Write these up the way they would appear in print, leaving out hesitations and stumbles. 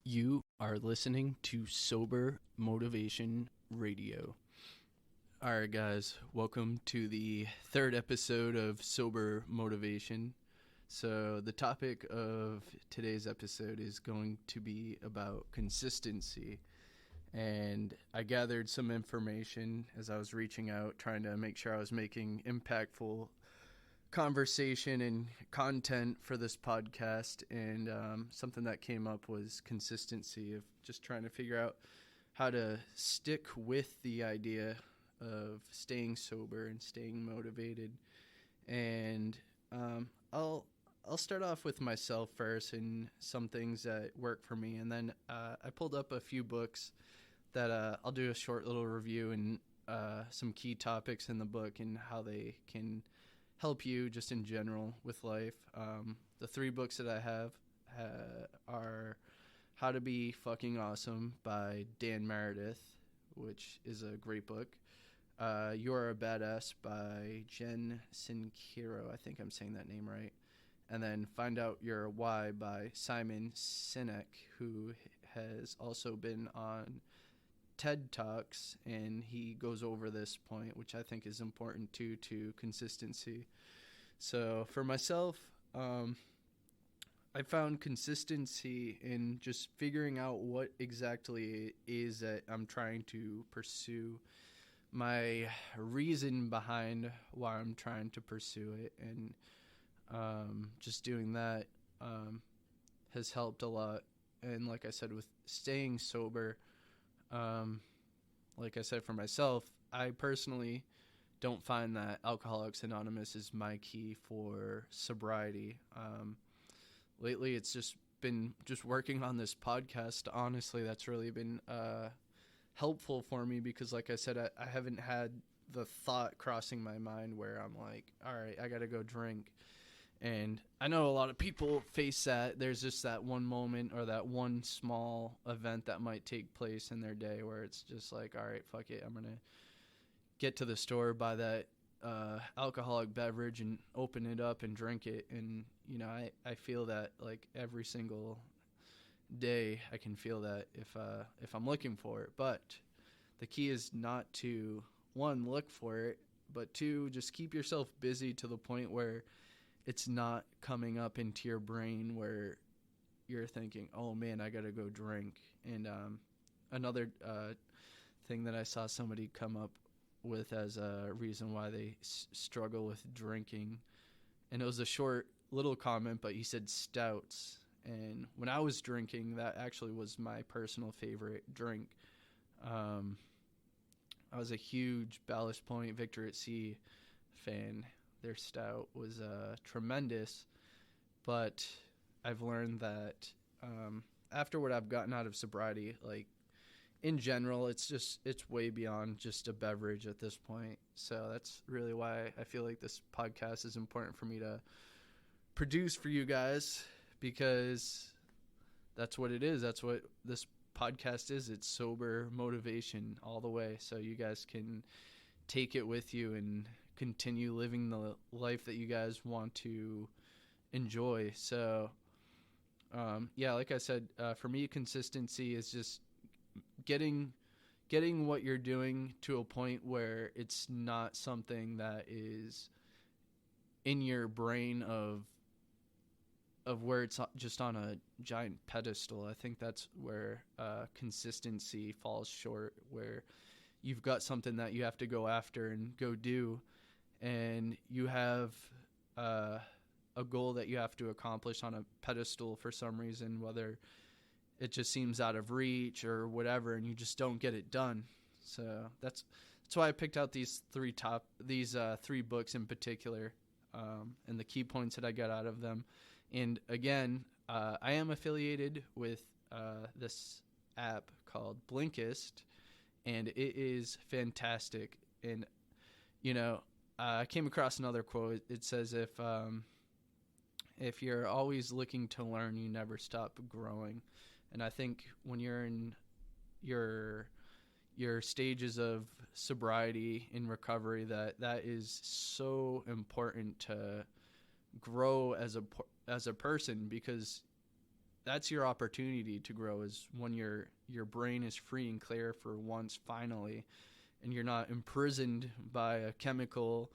You are listening to Sober Motivation Radio. All right, guys, welcome to the third episode of Sober Motivation. So, the topic of today's episode is going to be about consistency. And I gathered some information as I was reaching out, trying to make sure I was making impactful conversation and content for this podcast, and something that came up was consistency, of just trying to figure out how to stick with the idea of staying sober and staying motivated. And I'll start off with myself first and some things that work for me, and then I pulled up a few books that I'll do a short little review and some key topics in the book and how they can help you just in general with life. The three books that I have are How to Be Fucking Awesome by Dan Meredith, which is a great book. You're a Badass by Jen Sincaro. I think I'm saying that name right. And then Find Out Your Why by Simon Sinek, who has also been on TED Talks, and he goes over this point, which I think is important too, to consistency. So for myself, I found consistency in just figuring out what exactly it is that I'm trying to pursue, my reason behind why I'm trying to pursue it, and just doing that has helped a lot. And like I said, with staying sober, like I said, for myself, I personally don't find that Alcoholics Anonymous is my key for sobriety. Lately, it's just been working on this podcast. Honestly, that's really been helpful for me because, like I said, I haven't had the thought crossing my mind where I'm like, all right, I got to go drink. And I know a lot of people face that. There's just that one moment or that one small event that might take place in their day where it's just like, all right, fuck it. I'm going to get to the store, buy that alcoholic beverage and open it up and drink it. And, you know, I feel that like every single day I can feel that if I'm looking for it. But the key is not to, one, look for it, but two, just keep yourself busy to the point where it's not coming up into your brain where you're thinking, oh man, I got to go drink. And another thing that I saw somebody come up with as a reason why they struggle with drinking, and it was a short little comment, but he said stouts. And when I was drinking, that actually was my personal favorite drink. I was a huge Ballast Point Victor at Sea fan. Their stout was tremendous, but I've learned that after what I've gotten out of sobriety, like in general, it's way beyond just a beverage at this point. So that's really why I feel like this podcast is important for me to produce for you guys, because that's what it is. That's what this podcast is. It's sober motivation all the way. So you guys can take it with you and continue living the life that you guys want to enjoy. So, yeah, like I said, for me, consistency is just getting what you're doing to a point where it's not something that is in your brain of where it's just on a giant pedestal. I think that's where consistency falls short, where you've got something that you have to go after and go do, and you have a goal that you have to accomplish on a pedestal for some reason, whether it just seems out of reach or whatever, and you just don't get it done. So that's why I picked out these three books in particular, and the key points that I got out of them. And again, I am affiliated with this app called Blinkist, and it is fantastic. And, you know, I came across another quote. It says, if you're always looking to learn, you never stop growing. And I think when you're in your stages of sobriety in recovery, that is so important to grow as a person, because that's your opportunity to grow, is when your brain is free and clear for once, finally, and you're not imprisoned by a chemical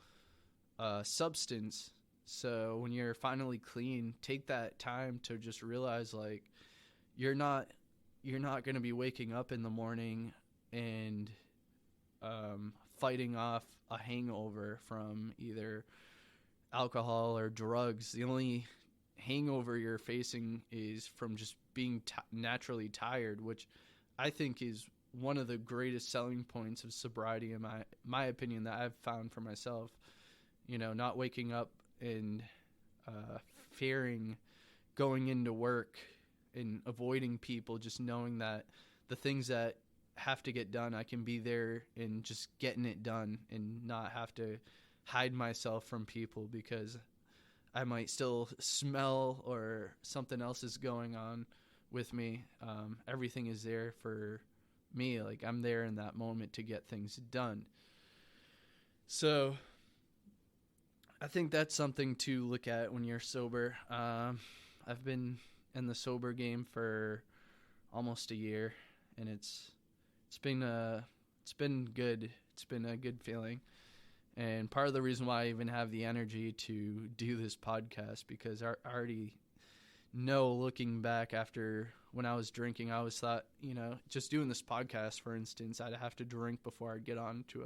substance. So when you're finally clean, take that time to just realize, like, you're not going to be waking up in the morning and fighting off a hangover from either alcohol or drugs. The only hangover you're facing is from just being naturally tired, which I think is one of the greatest selling points of sobriety, in my opinion, that I've found for myself. You know, not waking up and fearing going into work and avoiding people, just knowing that the things that have to get done, I can be there and just getting it done and not have to hide myself from people because I might still smell or something else is going on with me. Everything is there for me. Like, I'm there in that moment to get things done. So I think that's something to look at when you're sober. I've been in the sober game for almost a year, and it's been good. It's been a good feeling. And part of the reason why I even have the energy to do this podcast, because I already know, looking back after when I was drinking, I always thought, you know, just doing this podcast, for instance, I'd have to drink before I'd get onto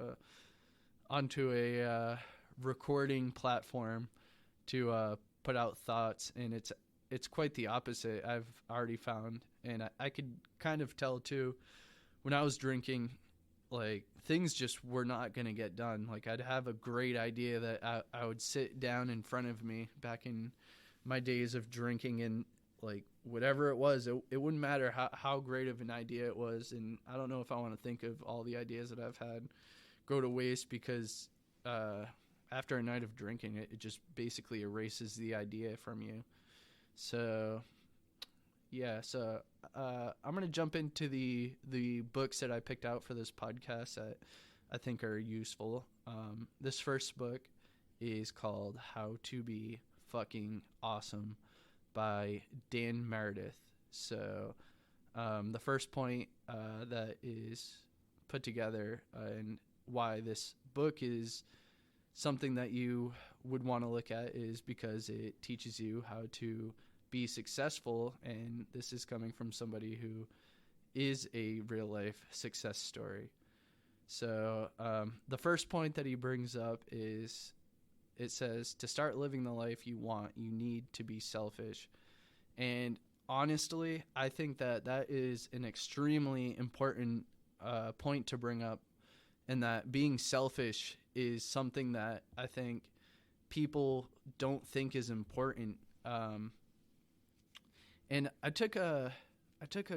a recording platform to put out thoughts. And it's quite the opposite, I've already found. And I could kind of tell too, when I was drinking, like, things just were not going to get done. Like, I'd have a great idea that I would sit down in front of me back in my days of drinking, and, like, whatever it was, it wouldn't matter how great of an idea it was. And I don't know if I want to think of all the ideas that I've had go to waste, because after a night of drinking, it just basically erases the idea from you. So yeah, so I'm going to jump into the books that I picked out for this podcast that I think are useful. This first book is called How to Be Fucking Awesome by Dan Meredith. So the first point that is put together and why this book is something that you would want to look at is because it teaches you how to be successful, and this is coming from somebody who is a real life success story. So the first point that he brings up is, it says, to start living the life you want, you need to be selfish. And honestly, I think that is an extremely important point to bring up, and that being selfish is something that I think people don't think is important. And I took a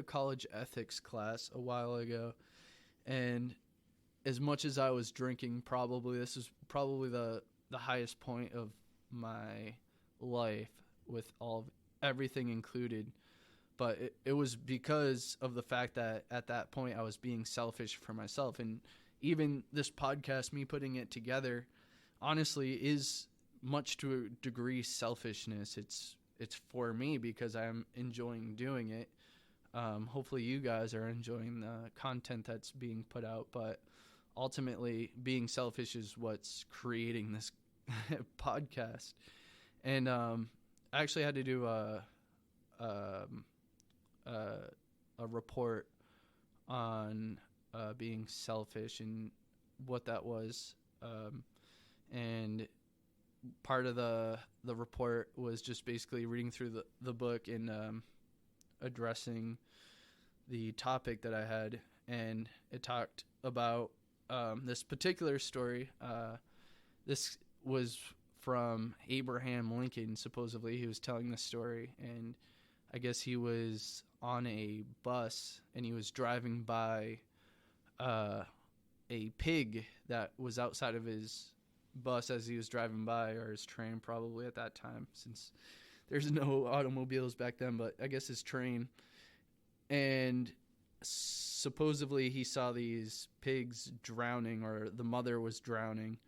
college ethics class a while ago, and as much as I was drinking, this is probably the highest point of my life, with everything included. But it was because of the fact that at that point I was being selfish for myself. And even this podcast, me putting it together, honestly, is much to a degree selfishness. It's for me because I'm enjoying doing it. Hopefully you guys are enjoying the content that's being put out, but ultimately being selfish is what's creating this podcast. And I actually had to do a report on being selfish and what that was. And part of the report was just basically reading through the book and addressing the topic that I had. And it talked about this particular story. This was from Abraham Lincoln, supposedly. He was telling the story, and I guess he was on a bus and he was driving by a pig that was outside of his bus as he was driving by, or his train probably at that time, since there's no automobiles back then, but I guess his train. And supposedly he saw these pigs drowning, or the mother was drowning,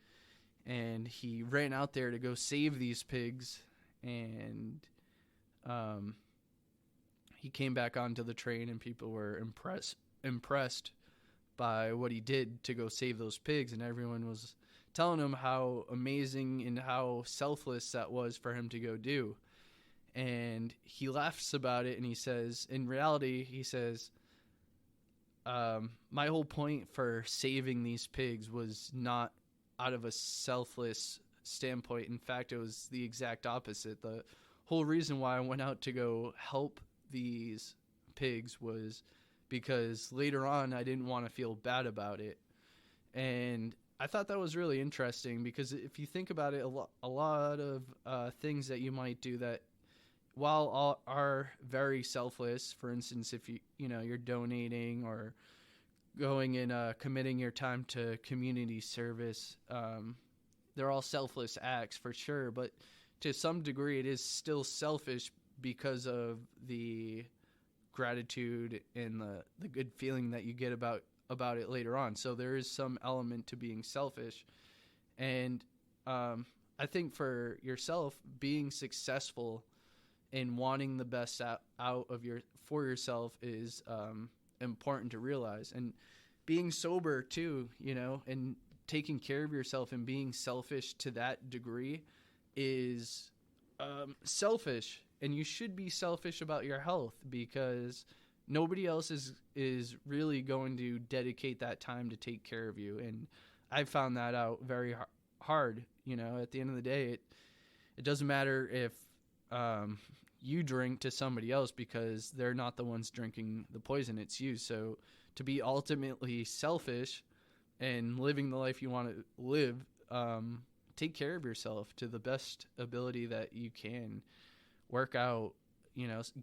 and he ran out there to go save these pigs. And he came back onto the train and people were impressed by what he did to go save those pigs, and everyone was telling him how amazing and how selfless that was for him to go do. And he laughs about it, and he says, in reality, he says, my whole point for saving these pigs was not out of a selfless standpoint. In fact, it was the exact opposite. The whole reason why I went out to go help these pigs was because later on I didn't want to feel bad about it. And I thought that was really interesting, because if you think about it, a lot of things that you might do that, while all are very selfless, for instance, if you're donating or going and committing your time to community service, they're all selfless acts for sure. But to some degree, it is still selfish because of the gratitude and the good feeling that you get about it later on. So there is some element to being selfish. And I think for yourself, being successful and wanting the best out of for yourself is important to realize. And being sober too, and taking care of yourself and being selfish to that degree is selfish. And you should be selfish about your health, because nobody else is really going to dedicate that time to take care of you. And I found that out very hard. At the end of the day, it doesn't matter if you drink to somebody else, because they're not the ones drinking the poison, it's you. So to be ultimately selfish and living the life you want to live, take care of yourself to the best ability that you can. Work out,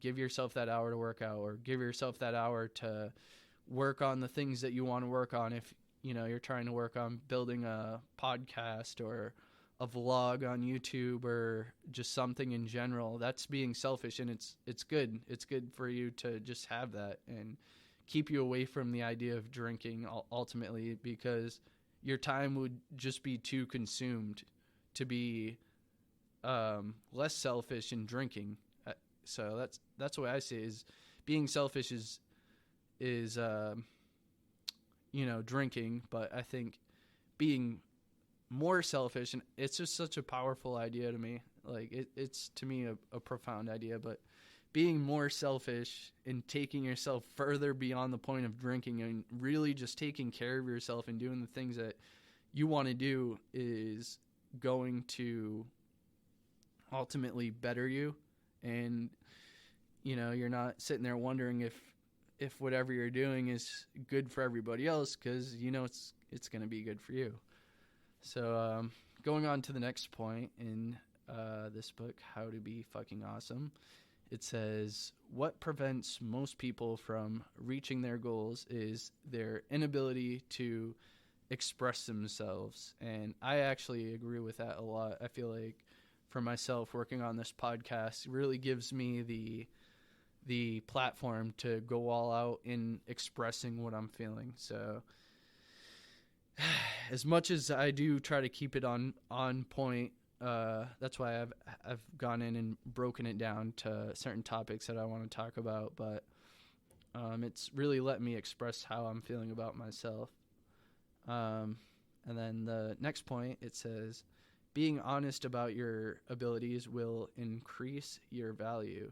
give yourself that hour to work out, or give yourself that hour to work on the things that you want to work on. If you're trying to work on building a podcast or a vlog on YouTube or just something in general, that's being selfish. And it's good. It's good for you to just have that and keep you away from the idea of drinking ultimately, because your time would just be too consumed to be less selfish in drinking. So that's the way I see it, is being selfish is drinking. But I think being more selfish, and it's just such a powerful idea to me. Like it's to me a profound idea, but being more selfish and taking yourself further beyond the point of drinking and really just taking care of yourself and doing the things that you want to do is going to ultimately better you. And you're not sitting there wondering if whatever you're doing is good for everybody else, because it's going to be good for you. So going on to the next point in this book, How to Be Fucking Awesome, it says, what prevents most people from reaching their goals is their inability to express themselves. And I actually agree with that a lot. I feel like for myself, working on this podcast really gives me the platform to go all out in expressing what I'm feeling. So as much as I do try to keep it on point, that's why I've gone in and broken it down to certain topics that I want to talk about. But it's really let me express how I'm feeling about myself. And then the next point, it says, being honest about your abilities will increase your value.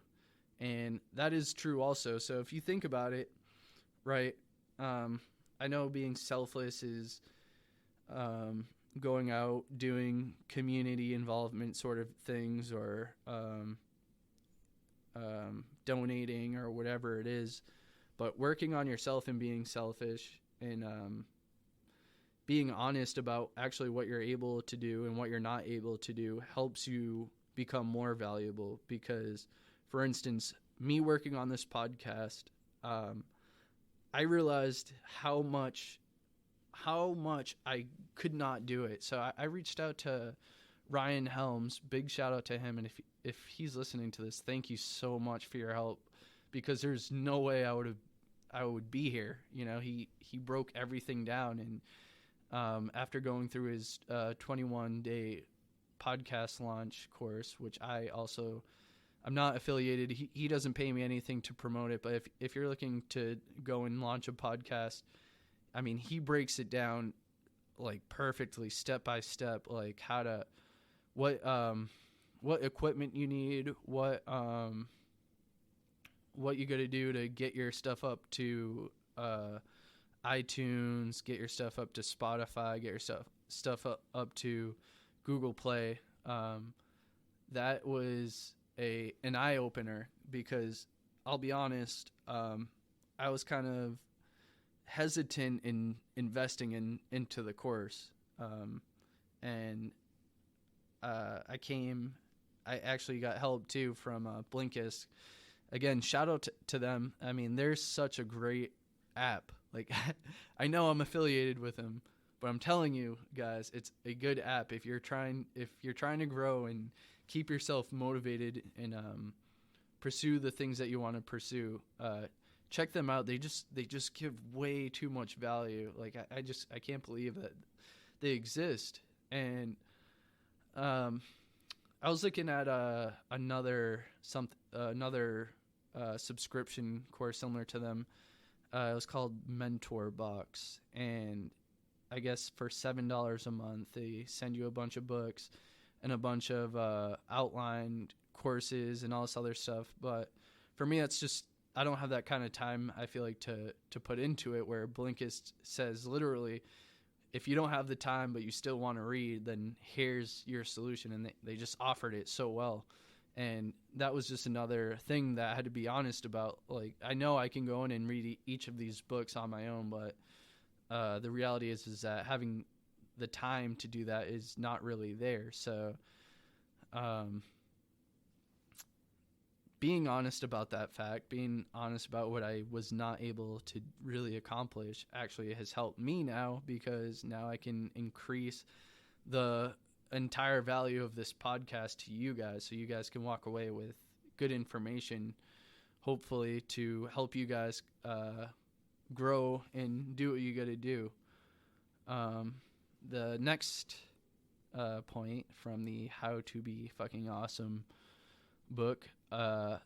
And that is true also. So if you think about it, right, I know being selfless is going out, doing community involvement sort of things, or donating or whatever it is. But working on yourself and being selfish and being honest about actually what you're able to do and what you're not able to do helps you become more valuable. Because, for instance, me working on this podcast, I realized how much I could not do it. So I reached out to Ryan Helms. Big shout out to him. And if he's listening to this, thank you so much for your help, because there's no way I would be here. He broke everything down. And after going through his 21-day podcast launch course, which I also I'm not affiliated. He doesn't pay me anything to promote it. But if you're looking to go and launch a podcast, I mean, he breaks it down like perfectly, step by step, like how to, what equipment you need, what you got to do to get your stuff up to iTunes, get your stuff up to Spotify, get your stuff up to Google Play. That was an eye opener, because I'll be honest, I was kind of hesitant in investing into the course, and I actually got help too from Blinkist. Again, shout out to them. I mean, they're such a great app. Like, I know I'm affiliated with them, but I'm telling you guys, it's a good app if you're trying to grow and keep yourself motivated and pursue the things that you want to pursue. Check them out. They just give way too much value. Like, I can't believe that they exist. And I was looking at another subscription course similar to them. It was called Mentor Box, and I guess for $7 a month they send you a bunch of books and a bunch of outlined courses and all this other stuff. But for me, it's just, I don't have that kind of time, I feel like, to put into it, where Blinkist says literally, if you don't have the time but you still want to read, then here's your solution. And they just offered it so well. And that was just another thing that I had to be honest about. Like, I know I can go in and read each of these books on my own, but the reality is that having the time to do that is not really there. So being honest about that fact, being honest about what I was not able to really accomplish, actually has helped me now, because now I can increase the entire value of this podcast to you guys, so you guys can walk away with good information, hopefully to help you guys grow and do what you got to do. The next point from the How to Be Fucking Awesome book,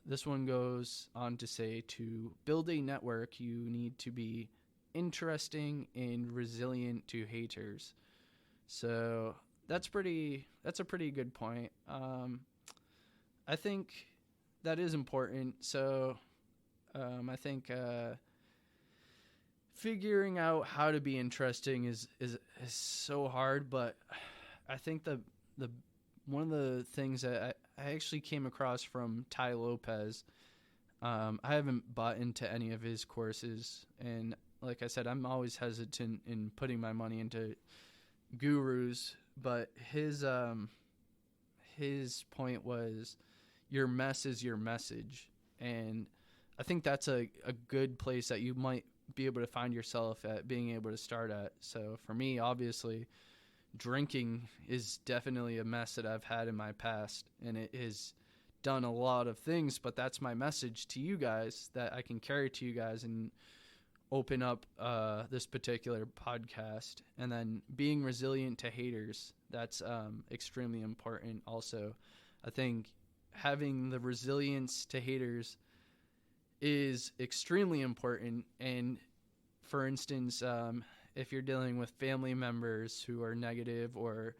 this one goes on to say, to build a network, you need to be interesting and resilient to haters. So that's a pretty good point. I think that is important. So I think figuring out how to be interesting is so hard, but I think the one of the things that I actually came across from Tai Lopez, I haven't bought into any of his courses, and like I said, I'm always hesitant in putting my money into gurus, but his point was, your mess is your message. And I think that's a good place that you might be able to find yourself at, being able to start at. So for me, obviously, drinking is definitely a mess that I've had in my past, and it has done a lot of things, but that's my message to you guys that I can carry to you guys and open up this particular podcast. And then being resilient to haters, that's extremely important also. I think having the resilience to haters is extremely important. And for instance, if you're dealing with family members who are negative, or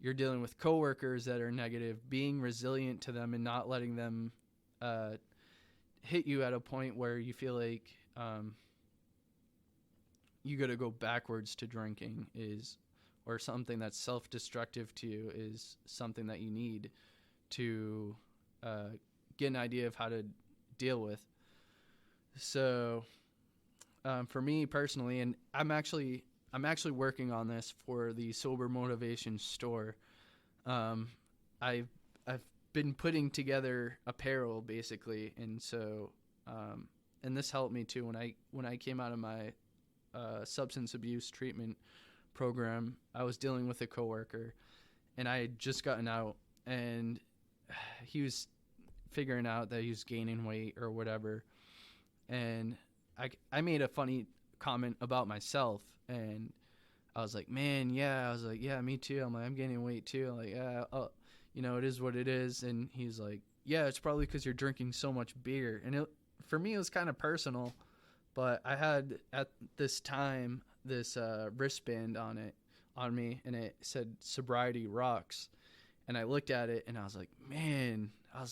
you're dealing with coworkers that are negative, being resilient to them and not letting them hit you at a point where you feel like you got to go backwards to drinking or something that's self-destructive to you, is something that you need to get an idea of how to deal with. So for me personally, and I'm actually working on this for the Sober Motivation store. I've been putting together apparel basically, and so and this helped me too when I came out of my substance abuse treatment program. I was dealing with a coworker, and I had just gotten out, and he was figuring out that he was gaining weight or whatever, and I made a funny comment about myself, and I was like, man, yeah, me too. I'm like, I'm gaining weight too. I'm like, yeah, it is what it is. And he's like, yeah, it's probably because you're drinking so much beer. And for me, it was kind of personal, but I had at this time this wristband on me, and it said "Sobriety Rocks," and I looked at it and I was like, man, I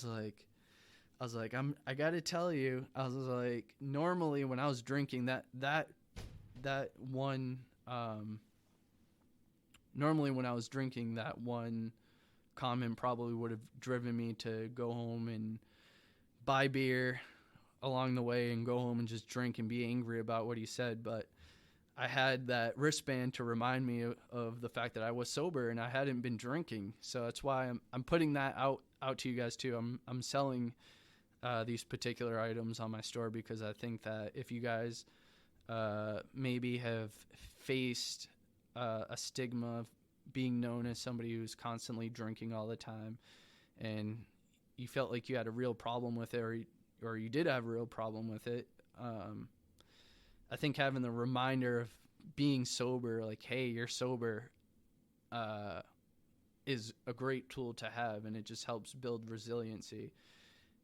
gotta tell you, I was like, normally when I was drinking normally when I was drinking, that one comment probably would have driven me to go home and buy beer along the way and go home and just drink and be angry about what he said. But I had that wristband to remind me of the fact that I was sober and I hadn't been drinking. So that's why I'm putting that out to you guys too. I'm selling these particular items on my store because I think that if you guys maybe have faced a stigma of being known as somebody who's constantly drinking all the time, and you felt like you had a real problem with it, or you did have a real problem with it, I think having the reminder of being sober, like, hey, you're sober, is a great tool to have, and it just helps build resiliency.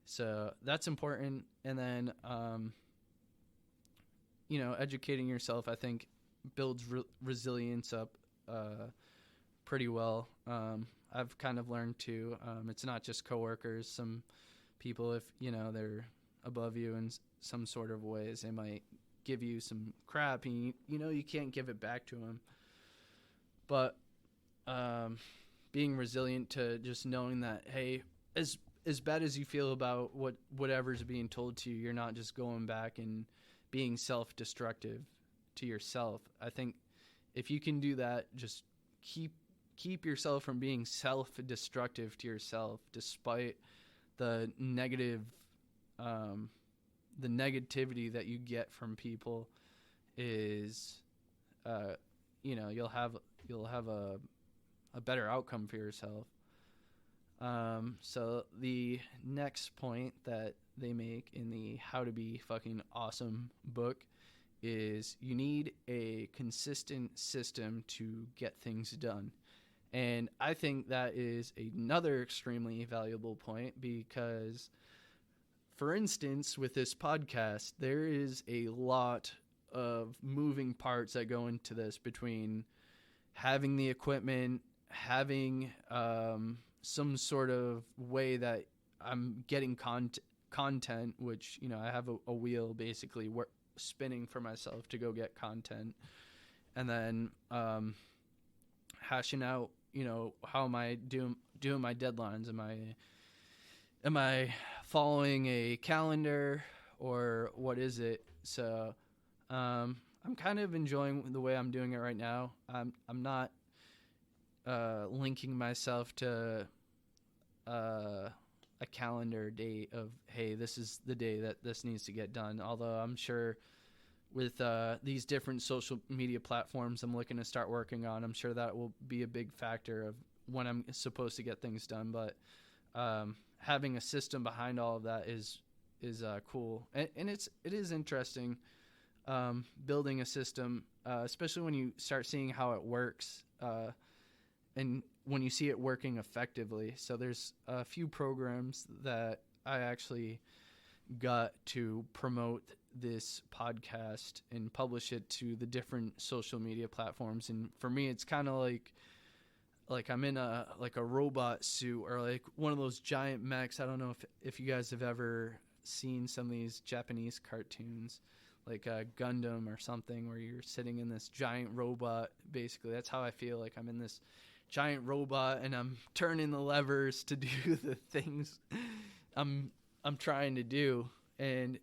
So that's important. And then, educating yourself, I think, builds resilience up pretty well. I've kind of learned to, it's not just coworkers. Some people, if, they're above you in some sort of ways, they might give you some crap and, you can't give it back to them. But being resilient to just knowing that, hey, as bad as you feel about whatever's being told to you, you're not just going back and being self-destructive to yourself. I think if you can do that, just keep yourself from being self-destructive to yourself, despite the negativity that you get from people, is you'll have a better outcome for yourself. So the next point that they make in the How to Be Fucking Awesome book is you need a consistent system to get things done. And I think that is another extremely valuable point because, for instance, with this podcast, there is a lot of moving parts that go into this, between having the equipment, having some sort of way that I'm getting content, which, I have a wheel basically spinning for myself to go get content, and then hashing out, how am I doing my deadlines? Am I following a calendar, or what is it? So I'm kind of enjoying the way I'm doing it right now. I'm not linking myself to a calendar date of, hey, this is the day that this needs to get done. Although I'm sure with these different social media platforms I'm looking to start working on, I'm sure that will be a big factor of when I'm supposed to get things done. But having a system behind all of that is cool, and it is interesting building a system, especially when you start seeing how it works, and when you see it working effectively. So there's a few programs that I actually got to promote this podcast and publish it to the different social media platforms. And for me, it's kind of like I'm in a robot suit, or like one of those giant mechs. I don't know if you guys have ever seen some of these Japanese cartoons, like Gundam or something, where you're sitting in this giant robot. Basically, that's how I feel. Like I'm in this giant robot and I'm turning the levers to do the things I'm trying to do. And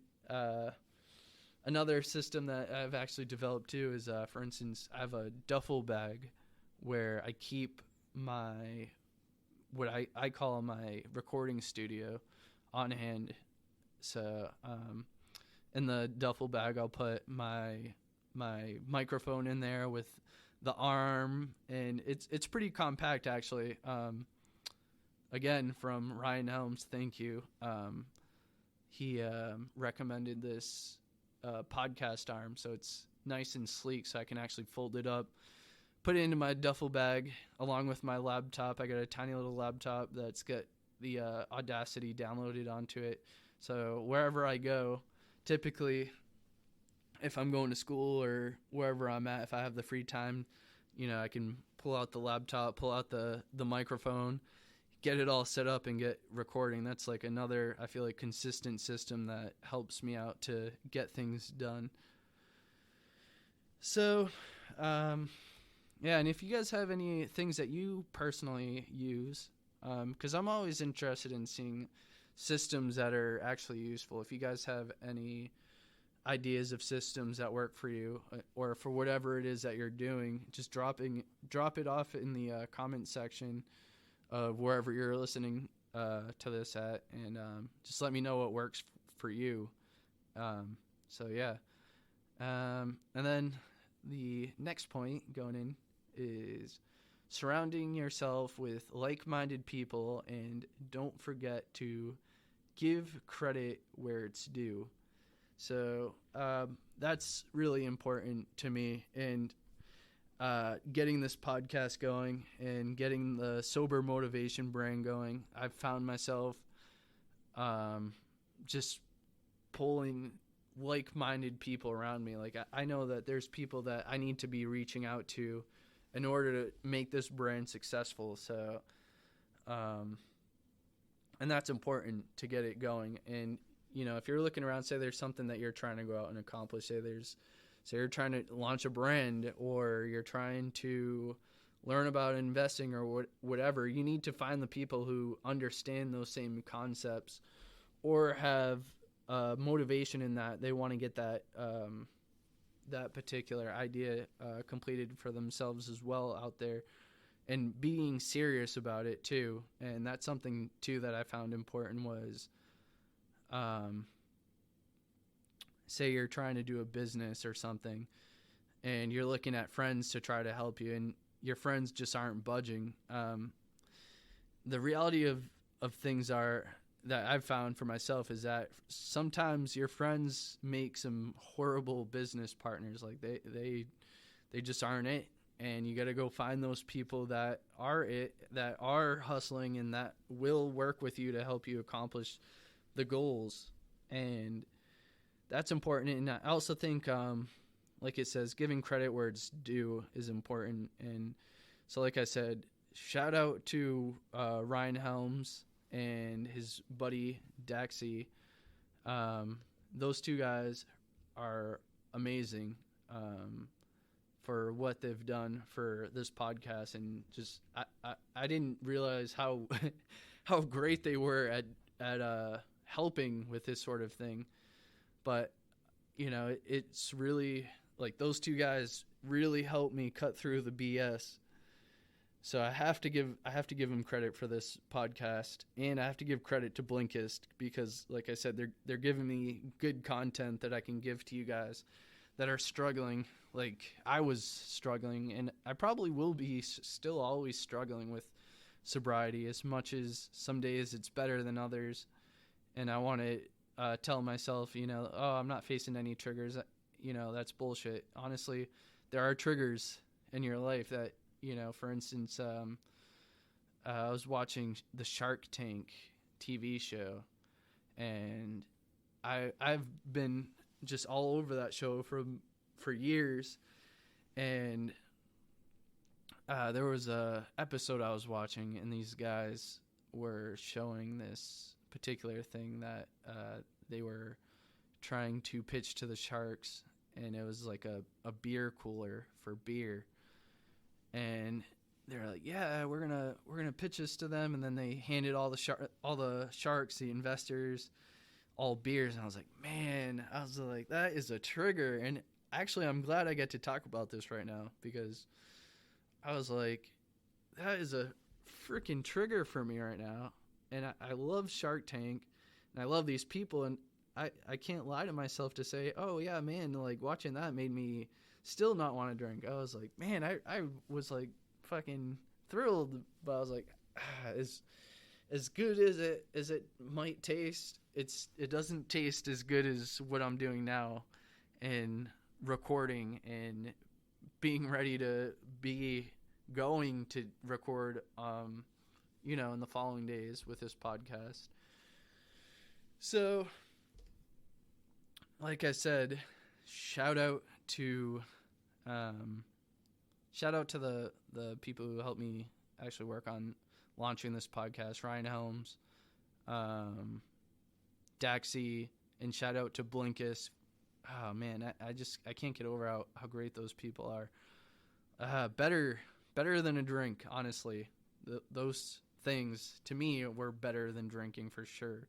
another system that I've actually developed too is, for instance, I have a duffel bag where I keep what I call my recording studio on hand. So in the duffel bag, I'll put my microphone in there with the arm, and it's pretty compact actually. Again, from Ryan Helms, thank you. He recommended this podcast arm, so it's nice and sleek, so I can actually fold it up, put it into my duffel bag along with my laptop. I got a tiny little laptop that's got the Audacity downloaded onto it. So wherever I go, typically, if I'm going to school or wherever I'm at, if I have the free time, I can pull out the laptop, pull out the microphone, get it all set up and get recording. That's like another, I feel like, consistent system that helps me out to get things done. So, yeah, and if you guys have any things that you personally use, because I'm always interested in seeing systems that are actually useful. If you guys have any ideas of systems that work for you, or for whatever it is that you're doing, just drop it off in the comment section of wherever you're listening to this at, and just let me know what works for you. So yeah, and then the next point going in is surrounding yourself with like-minded people, and don't forget to give credit where it's due. So that's really important to me, and getting this podcast going and getting the Sober Motivation brand going, I've found myself just pulling like-minded people around me. Like, I know that there's people that I need to be reaching out to in order to make this brand successful. So, and that's important to get it going. And, if you're looking around, say there's something that you're trying to go out and accomplish, say you're trying to launch a brand, or you're trying to learn about investing or whatever, you need to find the people who understand those same concepts or have motivation in that they want to get that that particular idea completed for themselves as well out there, and being serious about it too. And that's something too that I found important was, say you're trying to do a business or something, and you're looking at friends to try to help you, and your friends just aren't budging. The reality of things are, that I've found for myself, is that sometimes your friends make some horrible business partners. Like they just aren't it. And you got to go find those people that are it, that are hustling, and that will work with you to help you accomplish the goals. And that's important. And I also think, like it says, giving credit where it's due is important. And so, like I said, shout out to Ryan Helms and his buddy Daxie. Those two guys are amazing for what they've done for this podcast, and just I didn't realize how how great they were at helping with this sort of thing. But it's really like those two guys really helped me cut through the BS. So I have to give them credit for this podcast, and I have to give credit to Blinkist, because, like I said, they're giving me good content that I can give to you guys that are struggling, like I was struggling, and I probably will be still always struggling with sobriety. As much as some days it's better than others, and I want to tell myself, oh, I'm not facing any triggers. That's bullshit. Honestly, there are triggers in your life that. For instance, I was watching the Shark Tank TV show, and I've been just all over that show for years, and there was a episode I was watching, and these guys were showing this particular thing that they were trying to pitch to the sharks, and it was like a beer cooler for beer. And they're like, yeah, we're gonna pitch this to them, and then they handed all the sharks, the investors, all beers, and I was like, that is a trigger. And actually, I'm glad I get to talk about this right now, because I was like, that is a freaking trigger for me right now. And I love Shark Tank, and I love these people, and I can't lie to myself to say, oh yeah, man, like watching that made me still not want to drink. I was like, man, I was like fucking thrilled, but I was like, as good as it might taste, it doesn't taste as good as what I'm doing now, and recording and being ready to be going to record in the following days with this podcast. So, like I said, shout out to the people who helped me actually work on launching this podcast, Ryan Helms, Daxie, and shout out to Blinkist. Oh man, I can't get over how great those people are. Better than a drink, honestly. Those things to me were better than drinking for sure.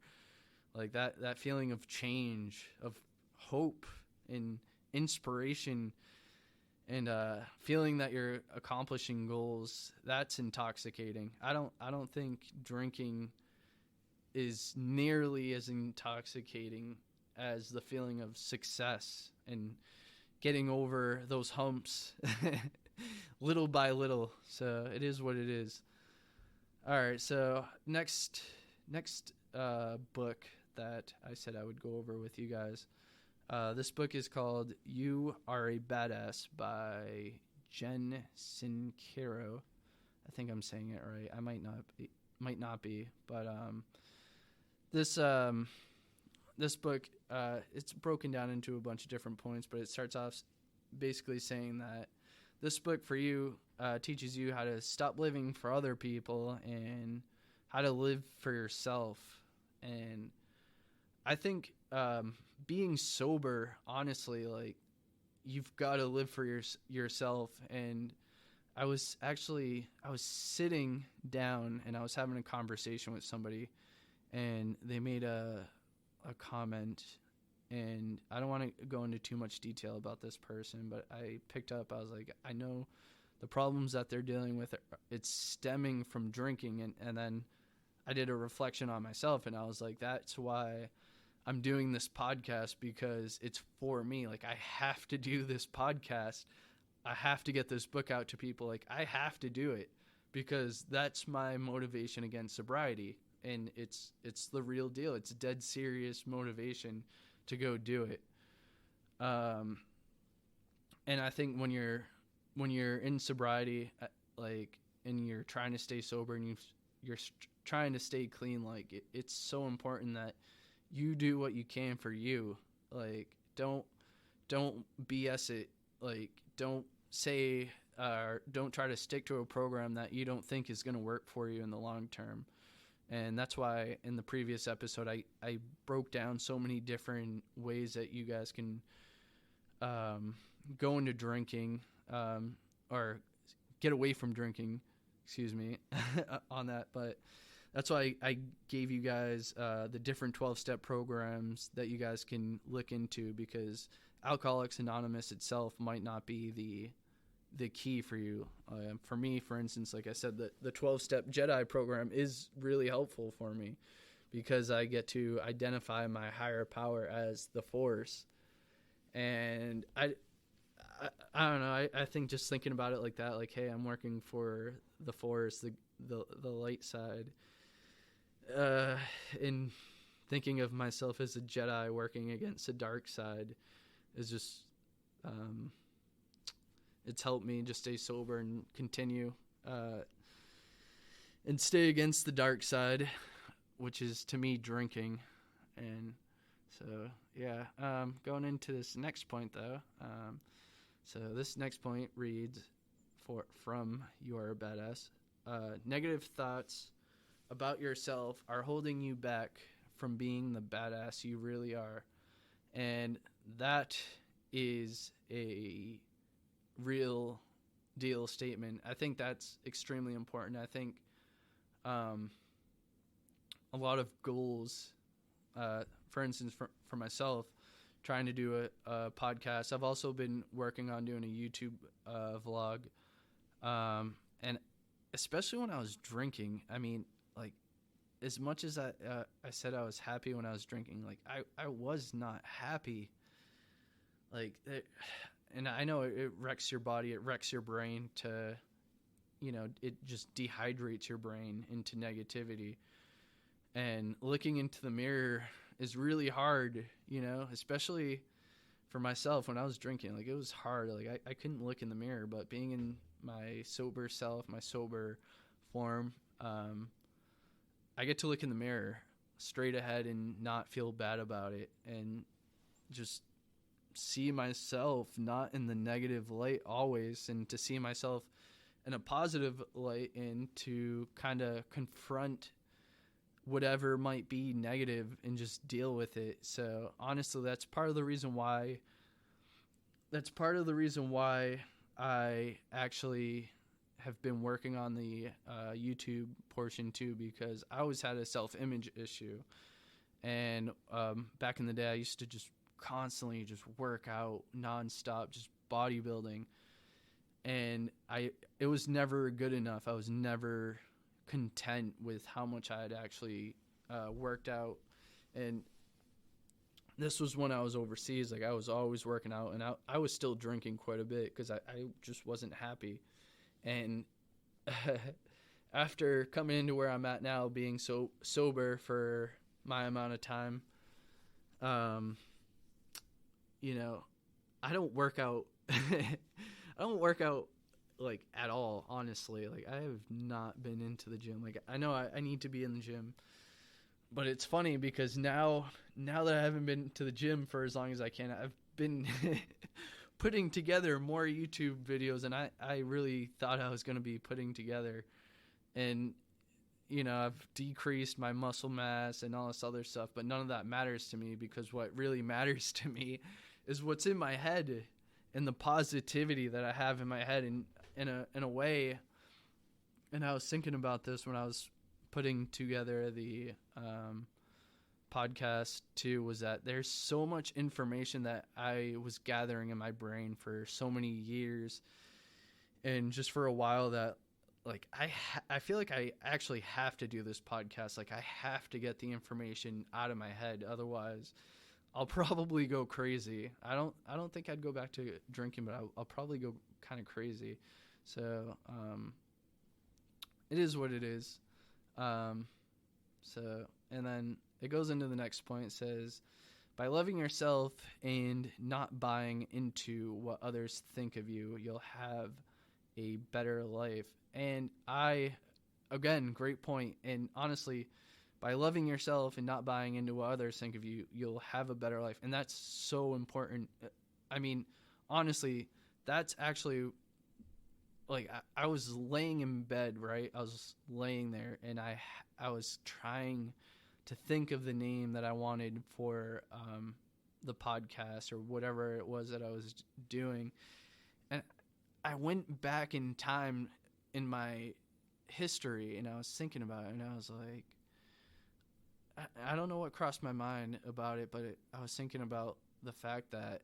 Like that feeling of change, of hope and inspiration, and feeling that you're accomplishing goals, that's intoxicating. I don't think drinking is nearly as intoxicating as the feeling of success and getting over those humps little by little. So it is what it is. All right, so next book that I said I would go over with you guys. This book is called You Are a Badass by Jen Sincaro. I think I'm saying it right. I might not be, but this book, it's broken down into a bunch of different points, but it starts off basically saying that this book for you teaches you how to stop living for other people and how to live for yourself. And I think being sober, honestly, like, you've got to live for yourself. And I was sitting down and I was having a conversation with somebody, and they made a comment, and I don't want to go into too much detail about this person, but I was like, I know the problems that they're dealing with, it's stemming from drinking. And then I did a reflection on myself, and I was like, that's why I'm doing this podcast, because it's for me. Like, I have to do this podcast. I have to get this book out to people. Like, I have to do it because that's my motivation against sobriety. And it's the real deal. It's dead serious motivation to go do it. And I think when you're in sobriety, like, and you're trying to stay sober and you're trying to stay clean, like, it's so important that you do what you can for you. Like, don't BS it. Like, don't say, don't try to stick to a program that you don't think is going to work for you in the long term. And that's why in the previous episode, I broke down so many different ways that you guys can go into drinking, or get away from drinking, on that. But that's why I gave you guys the different 12-step programs that you guys can look into, because Alcoholics Anonymous itself might not be the key for you. For me, for instance, like I said, the 12-step Jedi program is really helpful for me, because I get to identify my higher power as the Force. And I don't know, I think just thinking about it like that, like, hey, I'm working for the Force, the light side, and thinking of myself as a Jedi working against the dark side is just it's helped me just stay sober and continue and stay against the dark side, which is, to me, drinking. And so, yeah, going into this next point, though. So this next point reads, from You Are a Badass. Negative thoughts about yourself are holding you back from being the badass you really are. And that is a real deal statement. I think that's extremely important. I think a lot of goals, for instance, for myself, trying to do a podcast. I've also been working on doing a YouTube vlog. And especially when I was drinking, I mean, like, as much as I said I was happy when I was drinking, like, I was not happy. Like, and I know it wrecks your body, it wrecks your brain to, it just dehydrates your brain into negativity. And looking into the mirror is really hard, especially for myself when I was drinking. Like, it was hard. Like, I couldn't look in the mirror, but being in my sober self, my sober form, I get to look in the mirror straight ahead and not feel bad about it, and just see myself not in the negative light always, and to see myself in a positive light, and to kind of confront whatever might be negative and just deal with it. So honestly, that's part of the reason why I actually have been working on the YouTube portion too, because I always had a self-image issue. And back in the day, I used to just constantly just work out nonstop, just bodybuilding. And it was never good enough. I was never content with how much I had actually worked out. And this was when I was overseas. Like, I was always working out, and I was still drinking quite a bit because I just wasn't happy. And after coming into where I'm at now, being so sober for my amount of time, you know, I don't work out. I don't work out like at all, honestly. Like, I have not been into the gym. Like, I know I need to be in the gym, but it's funny because now that I haven't been to the gym for as long as I can, I've been putting together more YouTube videos than I really thought I was going to be putting together. And, you know, I've decreased my muscle mass and all this other stuff, but none of that matters to me, because what really matters to me is what's in my head and the positivity that I have in my head. And in a way, and I was thinking about this when I was putting together the podcast too, was that there's so much information that I was gathering in my brain for so many years, and just for a while, that like I feel like I actually have to do this podcast. Like, I have to get the information out of my head, otherwise I'll probably go crazy. I don't think I'd go back to drinking, but I'll probably go kind of crazy. So it is what it is. So, and then it goes into the next point. It says, by loving yourself and not buying into what others think of you, you'll have a better life. And again, great point. And honestly, by loving yourself and not buying into what others think of you, you'll have a better life. And that's so important. I mean, honestly, that's actually, like, I was laying in bed, right? I was laying there, and I was trying to think of the name that I wanted for the podcast or whatever it was that I was doing. And I went back in time in my history, and I was thinking about it, and I was like, I don't know what crossed my mind about it, but I was thinking about the fact that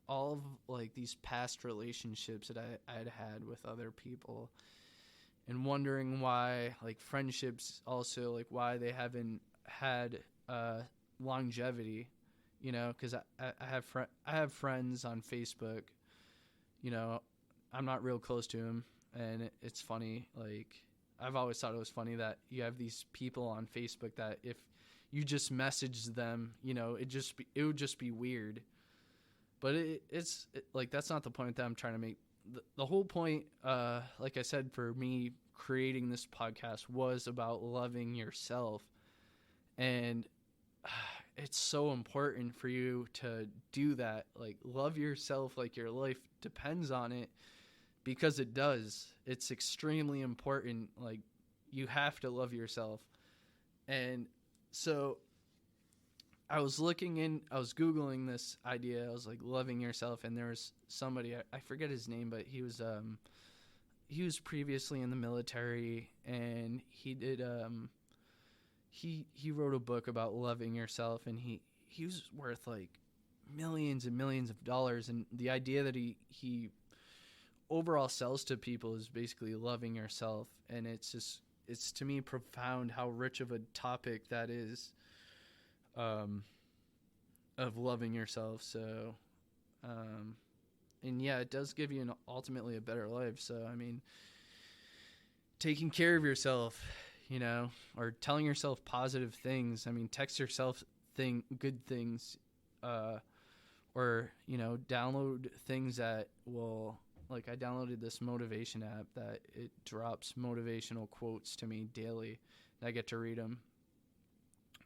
all of, like, these past relationships that I had with other people, and wondering why, like, friendships also, like, why they haven't had longevity, you know, because I have friends on Facebook, you know, I'm not real close to them, and it's funny, like, I've always thought it was funny that you have these people on Facebook that if you just message them, you know, it would just be weird. But it's like, that's not the point that I'm trying to make. The whole point, like I said, for me creating this podcast was about loving yourself. And it's so important for you to do that. Like, love yourself like your life depends on it, because it does. It's extremely important. Like, you have to love yourself. And so I was Googling this idea. I was like, loving yourself. And there was somebody, I forget his name, but he was previously in the military, and he did, he wrote a book about loving yourself, and he was worth like millions and millions of dollars. And the idea that he overall sells to people is basically loving yourself. And it's to me profound how rich of a topic that is, of loving yourself. So, and yeah, it does give you ultimately a better life. So, I mean, taking care of yourself, you know, or telling yourself positive things. I mean, text yourself good things, or, you know, download things that will like I downloaded this motivation app that it drops motivational quotes to me daily, and I get to read them.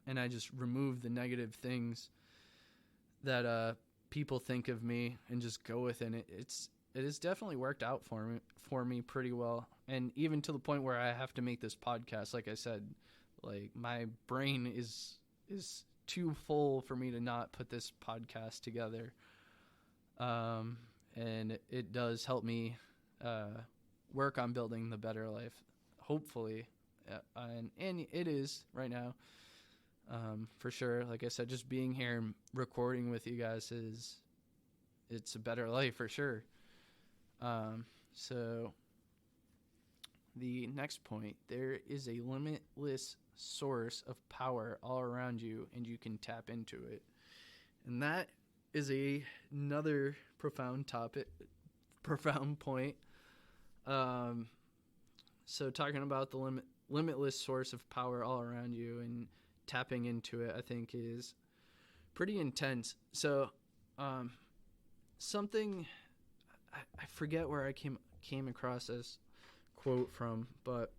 And I just remove the negative things that people think of me and just go with it. It has definitely worked out for me pretty well. And even to the point where I have to make this podcast, like I said, like my brain is too full for me to not put this podcast together. And it does help me work on building the better life, hopefully. And it is right now, for sure. Like I said, just being here and recording with you guys it's a better life for sure. So the next point, there is a limitless source of power all around you, and you can tap into it. And that is another profound point. So talking about the limitless source of power all around you and tapping into it, I think is pretty intense. So, something I forget where I came across this quote from, but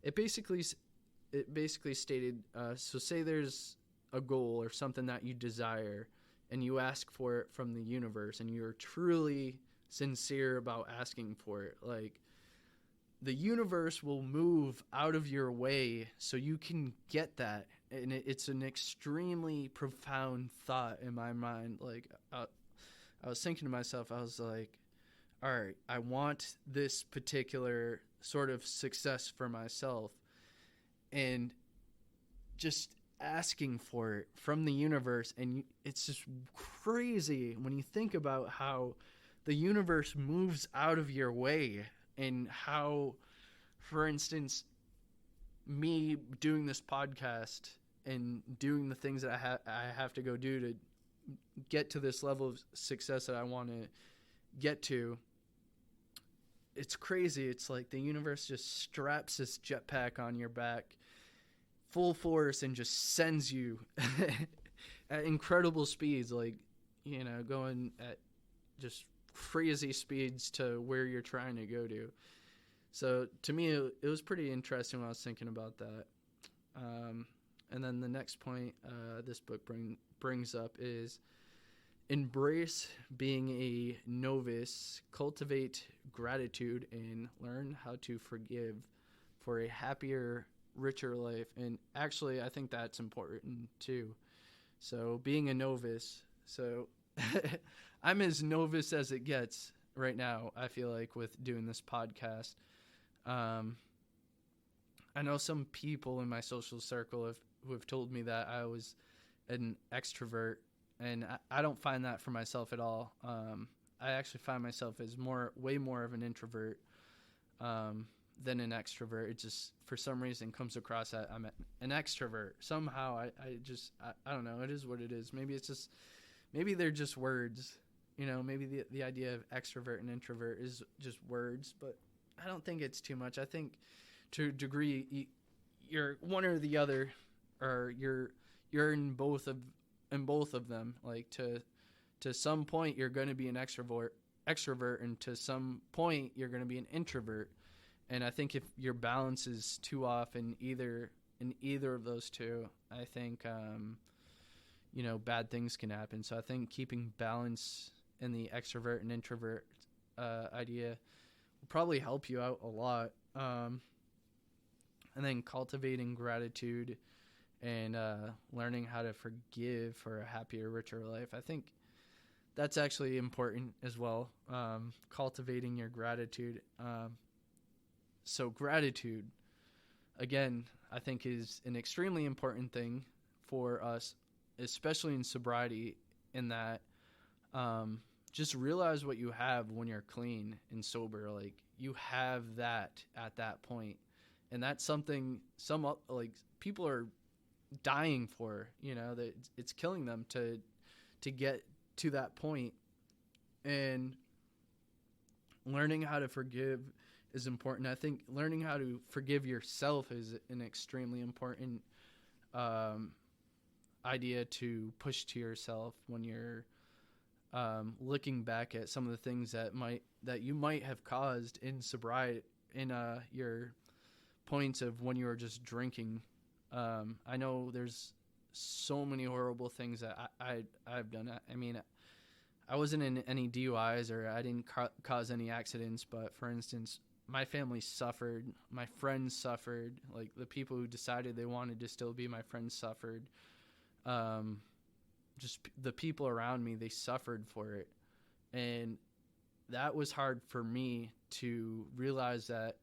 it basically stated, so say there's a goal or something that you desire and you ask for it from the universe and you're truly sincere about asking for it, like the universe will move out of your way so you can get that. And it's an extremely profound thought in my mind. Like I was thinking to myself, I was like, all right, I want this particular sort of success for myself, and just asking for it from the universe. And it's just crazy when you think about how the universe moves out of your way, and how, for instance, me doing this podcast and doing the things that I have to go do to get to this level of success that I want to get to, it's crazy. It's like the universe just straps this jetpack on your back full force and just sends you at incredible speeds, like, you know, going at just crazy speeds to where you're trying to go to. So to me, it was pretty interesting when I was thinking about that. And then the next point this book brings up is embrace being a novice, cultivate gratitude, and learn how to forgive for a happier, richer life. And actually, I think that's important too. So being a novice, so I'm as novice as it gets right now, I feel like, with doing this podcast. I know some people in my social circle who have told me that I was an extrovert, and I don't find that for myself at all. I actually find myself as way more of an introvert than an extrovert. It just, for some reason, comes across that I'm an extrovert. Somehow, I don't know. It is what it is. Maybe they're just words. You know, maybe the idea of extrovert and introvert is just words, but I don't think it's too much. I think to a degree, you're one or the other, or you're in both of them. Like to some point, you're going to be an extrovert, and to some point, you're going to be an introvert. And I think if your balance is too off in either of those two, I think bad things can happen. So I think keeping balance in the extrovert and introvert idea will probably help you out a lot. And then cultivating gratitude and learning how to forgive for a happier, richer life. I think that's actually important as well. Cultivating your gratitude. So gratitude, again, I think is an extremely important thing for us, especially in sobriety, in that just realize what you have when you're clean and sober. Like, you have that at that point. And that's something people are dying for, that it's killing them to get to that point. And learning how to forgive is important. I think learning how to forgive yourself is an extremely important idea to push to yourself when you're looking back at some of the things that you might have caused in sobriety, in your points of when you were just drinking. I know there's so many horrible things that I've done. I mean, I wasn't in any DUIs or I didn't cause any accidents, but for instance, my family suffered, my friends suffered, like the people who decided they wanted to still be my friends suffered. Just the people around me, they suffered for it. And that was hard for me to realize that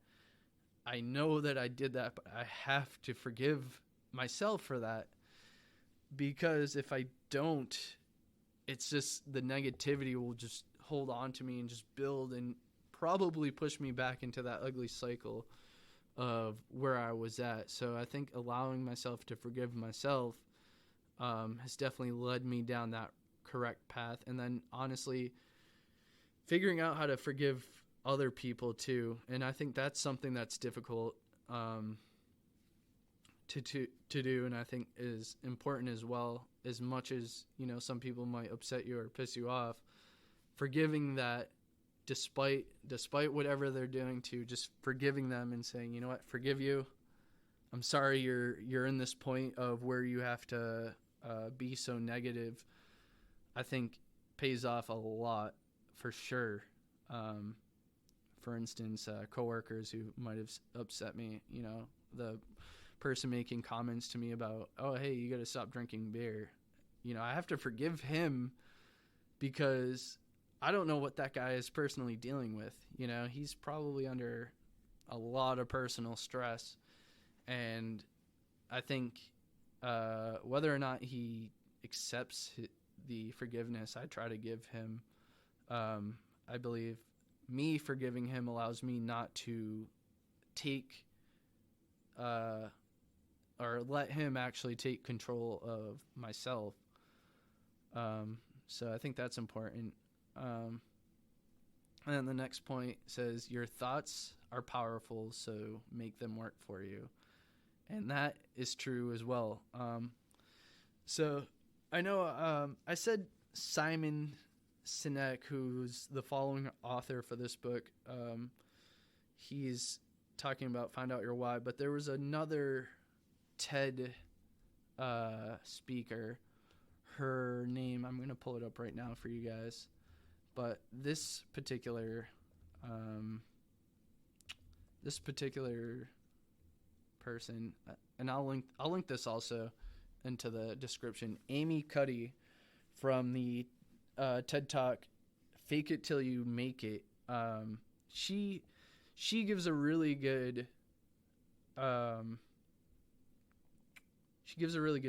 I know that I did that, but I have to forgive myself for that, because if I don't, it's just the negativity will just hold on to me and just build and probably push me back into that ugly cycle of where I was at. So I think allowing myself to forgive myself has definitely led me down that correct path. And then honestly, figuring out how to forgive other people too. And I think that's something that's difficult to do, and I think is important as well. As much as, you know, some people might upset you or piss you off, forgiving that despite whatever they're doing, to just forgiving them and saying, you know what, forgive you. I'm sorry you're in this point of where you have to be so negative. I think pays off a lot for sure. For instance, coworkers who might have upset me, you know, the person making comments to me about, oh, hey, you got to stop drinking beer. You know, I have to forgive him because I don't know what that guy is personally dealing with. You know, he's probably under a lot of personal stress. And I think whether or not he accepts the forgiveness I try to give him, I believe me forgiving him allows me not to take or let him actually take control of myself. So I think that's important. And then the next point says, your thoughts are powerful, so make them work for you. And that is true as well. So I know I said Simon Sinek, who's the following author for this book. He's talking about find out your why, but there was another TED speaker. Her name, I'm going to pull it up right now for you guys. But this particular person, and I'll link this also into the description. Amy Cuddy from the TED Talk, Fake It Till You Make It. She gives a really good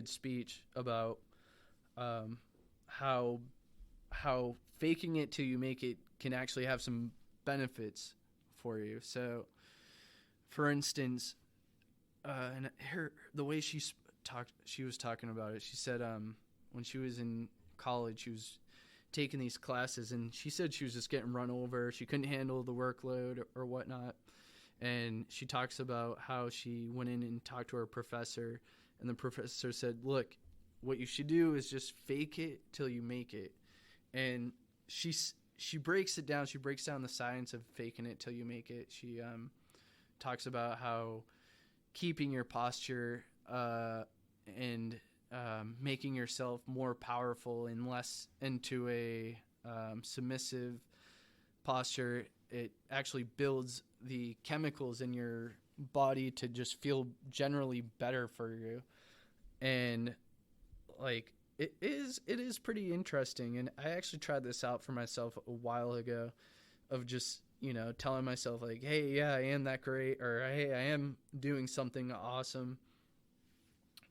speech about how faking it till you make it can actually have some benefits for you. So, for instance, and the way she was talking about it. She said when she was in college, she was taking these classes, and she said she was just getting run over. She couldn't handle the workload or whatnot. And she talks about how she went in and talked to her professor, and the professor said, look, what you should do is just fake it till you make it. And she breaks it down. She breaks down the science of faking it till you make it. She talks about how keeping your posture and making yourself more powerful and less into a submissive posture, it actually builds the chemicals in your body to just feel generally better for you. And like it is pretty interesting. And I actually tried this out for myself a while ago, of just, you know, telling myself like, hey, yeah, I am that great, or hey, I am doing something awesome.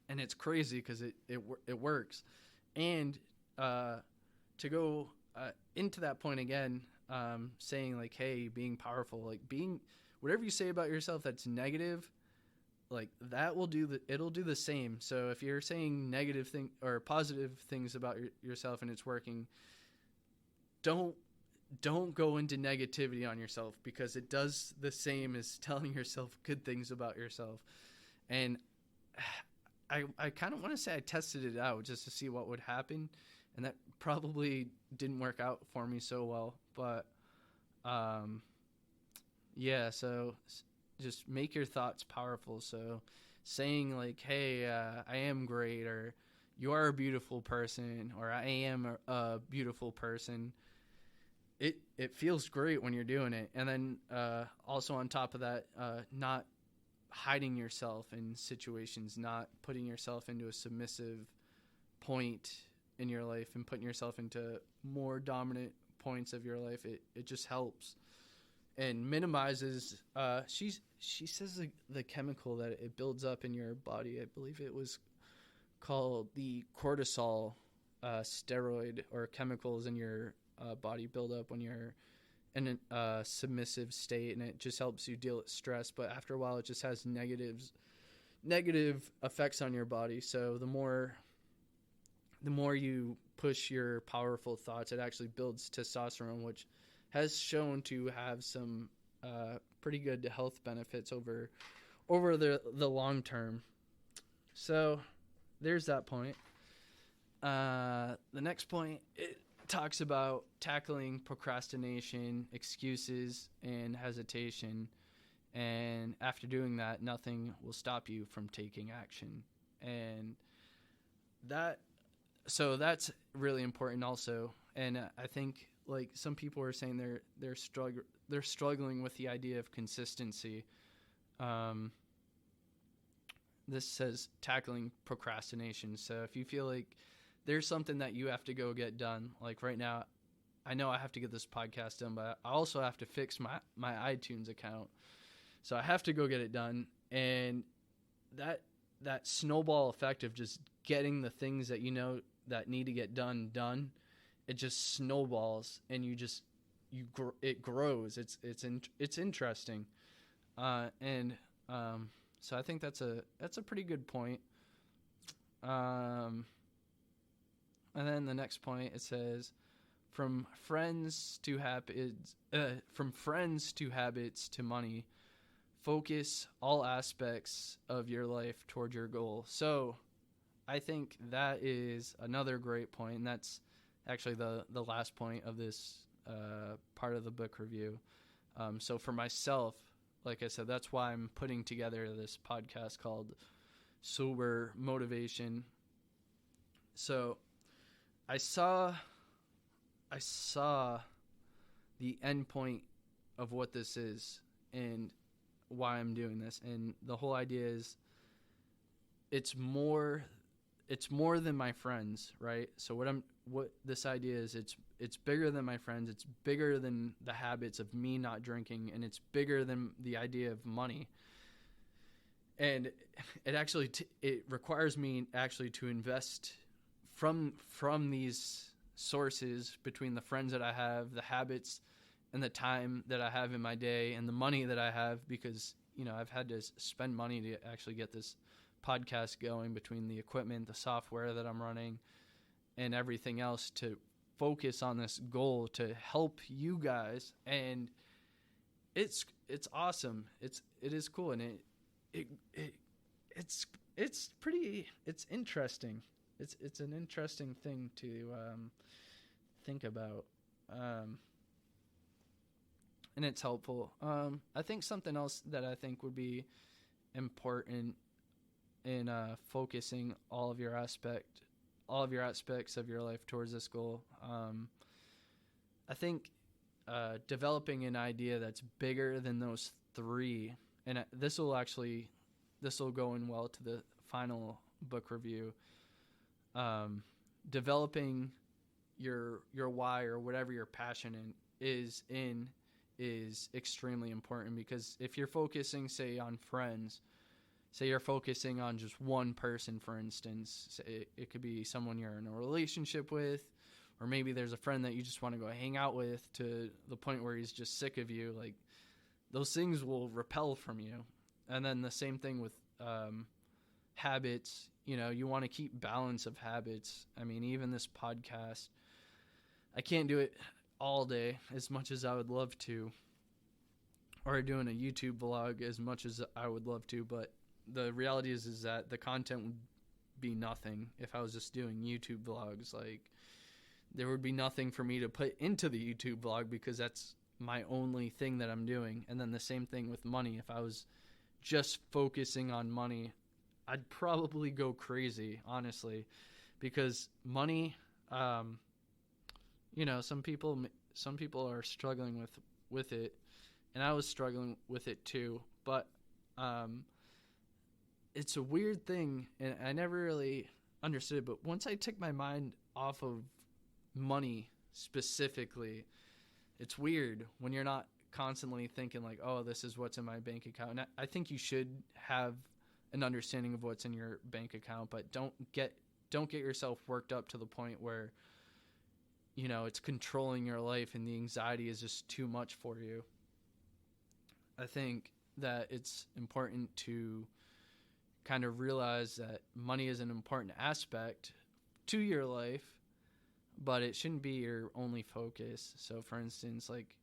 And it's crazy because it works. And to go into that point again, saying like, hey, being powerful, like being whatever you say about yourself that's negative, like that will it'll do the same. So if you're saying negative thing or positive things about yourself and it's working, don't go into negativity on yourself, because it does the same as telling yourself good things about yourself. And I kind of want to say I tested it out just to see what would happen. and that probably didn't work out for me so well. But yeah, so just make your thoughts powerful. So saying like, hey, I am great, or you are a beautiful person, or I am a beautiful person, it feels great when you're doing it. And then also on top of that, not hiding yourself in situations, not putting yourself into a submissive point in your life and putting yourself into more dominant points of your life. It just helps and minimizes she says the chemical that it builds up in your body. I believe it was called the cortisol steroid, or chemicals in your body build up when you're in a submissive state, and it just helps you deal with stress. But after a while, it just has negative effects on your body. So the more you push your powerful thoughts, it actually builds testosterone, which has shown to have some pretty good health benefits over the long term. So there's that point. The next point, it talks about tackling procrastination, excuses, and hesitation. And after doing that, nothing will stop you from taking action. And that's really important also. And I think like some people are saying they're struggling with the idea of consistency. This says tackling procrastination. So if you feel like there's something that you have to go get done, like right now, I know I have to get this podcast done, but I also have to fix my iTunes account. So I have to go get it done. And that snowball effect of just getting the things that you know that need to get done, it just snowballs, and it grows. It's interesting. So I think that's a pretty good point. And then the next point, it says, from friends to habits to money, focus all aspects of your life toward your goal. So I think that is another great point, and that's actually the last point of this part of the book review. So for myself, like I said, that's why I'm putting together this podcast called Sober Motivation. So I saw the end point of what this is and why I'm doing this. And the whole idea is it's more than my friends, right? So what this idea is, it's bigger than my friends. It's bigger than the habits of me not drinking, and it's bigger than the idea of money. And it requires me actually to invest from these sources, between the friends that I have, the habits, and the time that I have in my day, and the money that I have, because I've had to spend money to actually get this podcast going, between the equipment, the software that I'm running, and everything else, to focus on this goal to help you guys. And it's awesome. It is cool, and it's interesting. It's an interesting thing to think about, and it's helpful. I think something else that I think would be important in focusing all of your aspects of your life towards this goal. I think developing an idea that's bigger than those three, and this will go in well to the final book review. Developing your why, or whatever your passion is extremely important, because if you're focusing, say, on friends, say you're focusing on just one person, for instance, it could be someone you're in a relationship with, or maybe there's a friend that you just want to go hang out with to the point where he's just sick of you. Like, those things will repel from you. And then the same thing with habits. You want to keep balance of habits. I mean, even this podcast, I can't do it all day as much as I would love to, or doing a YouTube vlog as much as I would love to, but the reality is that the content would be nothing if I was just doing YouTube vlogs. Like, there would be nothing for me to put into the YouTube vlog because that's my only thing that I'm doing. And then the same thing with money. If I was just focusing on money, I'd probably go crazy, honestly, because money, some people are struggling with it, and I was struggling with it too. But it's a weird thing, and I never really understood it. But once I took my mind off of money specifically, it's weird when you're not constantly thinking like, oh, this is what's in my bank account. And I think you should have an understanding of what's in your bank account, but don't get yourself worked up to the point where, it's controlling your life and the anxiety is just too much for you. I think that it's important to kind of realize that money is an important aspect to your life, but it shouldn't be your only focus. So for instance, like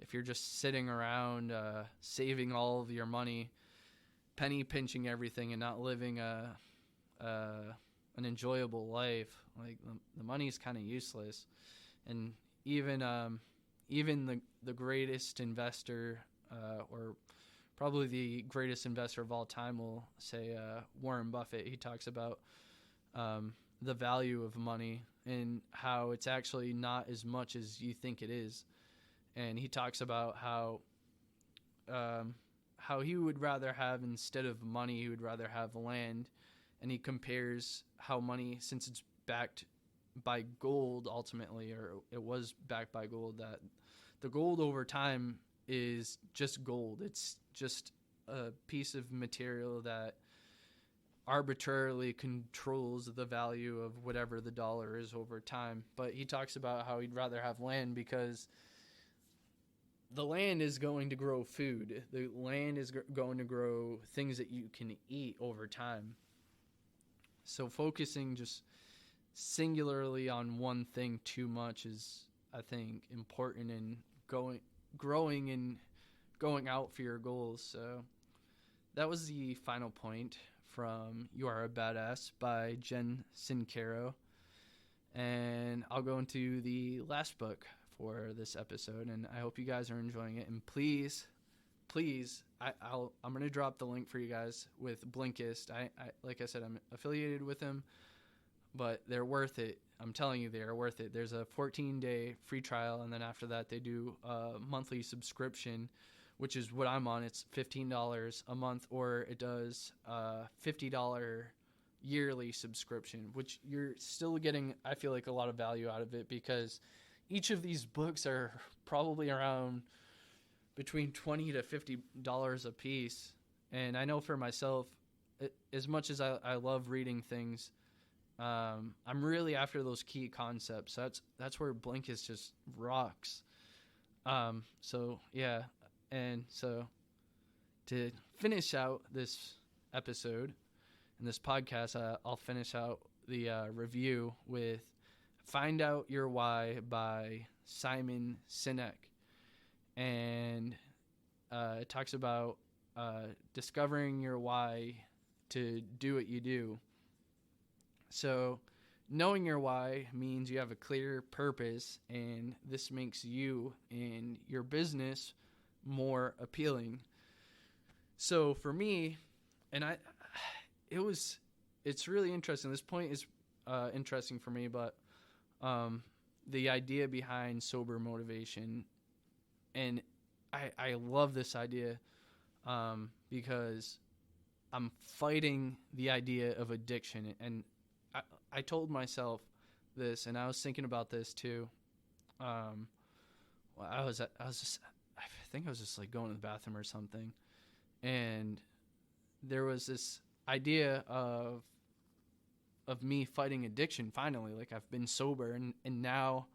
if you're just sitting around saving all of your money, penny pinching everything and not living an enjoyable life, like the money's kind of useless. And even the greatest investor, or probably the greatest investor of all time, will say Warren Buffett. He talks about the value of money and how it's actually not as much as you think it is. And he talks about how he would rather have, instead of money, he would rather have land. And he compares how money, since it's backed by gold ultimately, or it was backed by gold, that the gold over time is just gold. It's just a piece of material that arbitrarily controls the value of whatever the dollar is over time. But he talks about how he'd rather have land because the land is going to grow food. The land is going to grow things that you can eat over time. So focusing just singularly on one thing too much is, I think, important in growing and going out for your goals. So that was the final point from You Are a Badass by Jen Sincaro. And I'll go into the last book for this episode, and I hope you guys are enjoying it. And please, I'm going to drop the link for you guys with Blinkist. I like I said, I'm affiliated with them, but they're worth it. I'm telling you, they are worth it. There's a 14-day free trial, and then after that, they do a monthly subscription, which is what I'm on. It's $15 a month, or it does a $50 yearly subscription, which you're still getting, I feel like, a lot of value out of it, because each of these books are probably around between $20 to $50 a piece. And I know for myself, as much as I love reading things, I'm really after those key concepts. That's where Blinkist just rocks. So yeah, and so to finish out this episode and this podcast, I'll finish out the review with "Find Out Your Why" by Simon Sinek, and it talks about discovering your why to do what you do. So knowing your why means you have a clear purpose, and this makes you and your business more appealing. So for me, and it's really interesting. This point is interesting for me, but the idea behind sober motivation, and I love this idea because I'm fighting the idea of addiction. And I told myself this, and I was thinking about this too. I think I was just like going to the bathroom or something, and there was this idea of me fighting addiction. Finally, like, I've been sober, and now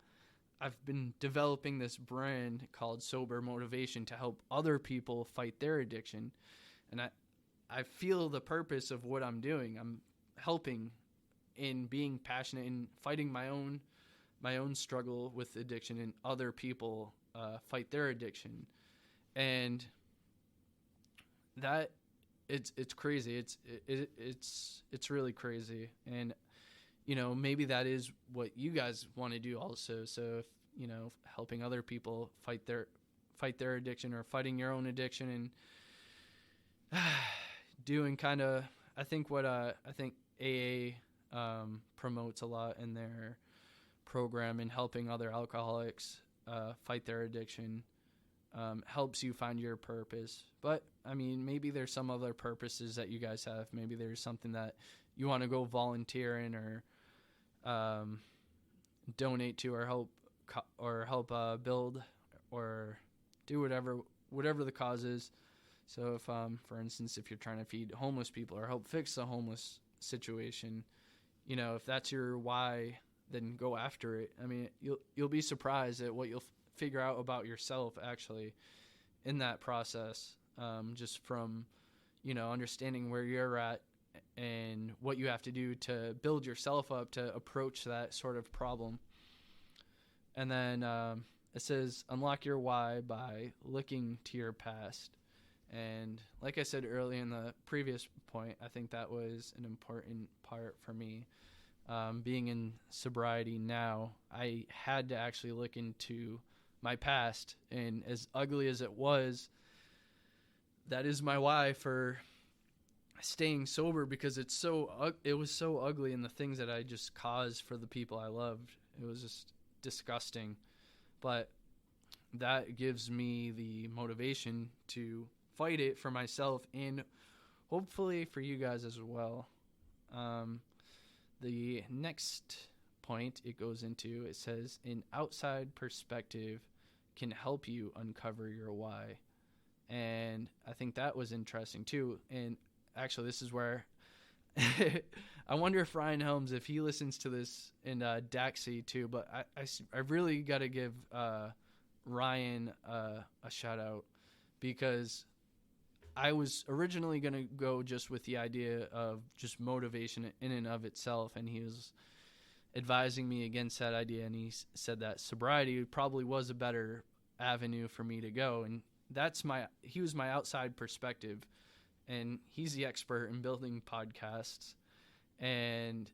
I've been developing this brand called Sober Motivation to help other people fight their addiction. And I feel the purpose of what I'm doing. I'm helping in being passionate in fighting my own struggle with addiction, and other people fight their addiction. And that it's crazy. It's really crazy. And maybe that is what you guys want to do also. So if, helping other people fight their addiction, or fighting your own addiction, and doing kind of, I think AA promotes a lot in their program, and helping other alcoholics fight their addiction helps you find your purpose. But I mean, maybe there's some other purposes that you guys have. Maybe there's something that you want to go volunteer in, or donate to, or help build, or do whatever the cause is. So if, for instance, if you're trying to feed homeless people or help fix the homeless situation, if that's your why, then go after it. I mean, you'll be surprised at what you'll figure out about yourself actually in that process, just from, understanding where you're at and what you have to do to build yourself up to approach that sort of problem. And then it says, unlock your why by looking to your past. And like I said early in the previous point, I think that was an important part for me. Being in sobriety now, I had to actually look into my past, and as ugly as it was, that is my why for staying sober, because it was so ugly, and the things that I just caused for the people I loved, it was just disgusting. But that gives me the motivation to fight it for myself, and hopefully for you guys as well. The next point it goes into, it says, an outside perspective can help you uncover your why. And I think that was interesting too. And actually, this is where I wonder if Ryan Helms, if he listens to this, and Daxie too, but I really got to give Ryan a shout out, because I was originally going to go just with the idea of just motivation in and of itself, and he was advising me against that idea, and he said that sobriety probably was a better avenue for me to go, and he was my outside perspective, and he's the expert in building podcasts, and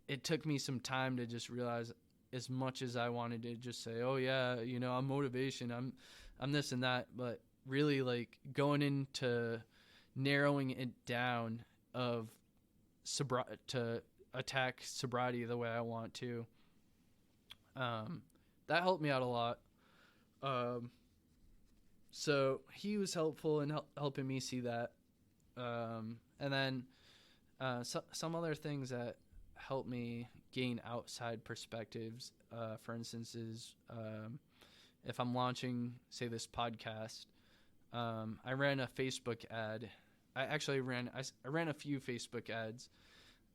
it took me some time to just realize, as much as I wanted to just say, oh yeah, I'm motivation, I'm this and that, but really, like, going into narrowing it down to attack sobriety the way I want to. That helped me out a lot. So he was helpful in helping me see that. And then some other things that helped me gain outside perspectives, for instance, is if I'm launching, say, this podcast, I ran a Facebook ad. I ran a few Facebook ads,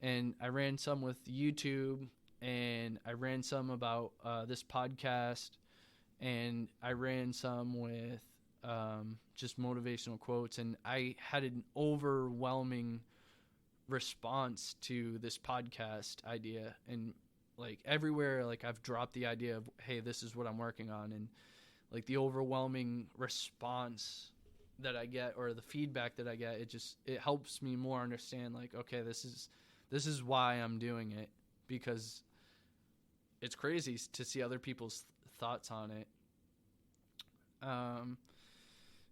and I ran some with YouTube, and I ran some about this podcast, and I ran some with just motivational quotes, and I had an overwhelming response to this podcast idea, and like everywhere, like I've dropped the idea of, hey, this is what I'm working on, and like the overwhelming response that I get, or the feedback that I get, it helps me more understand, like, okay, this is why I'm doing it, because it's crazy to see other people's thoughts on it.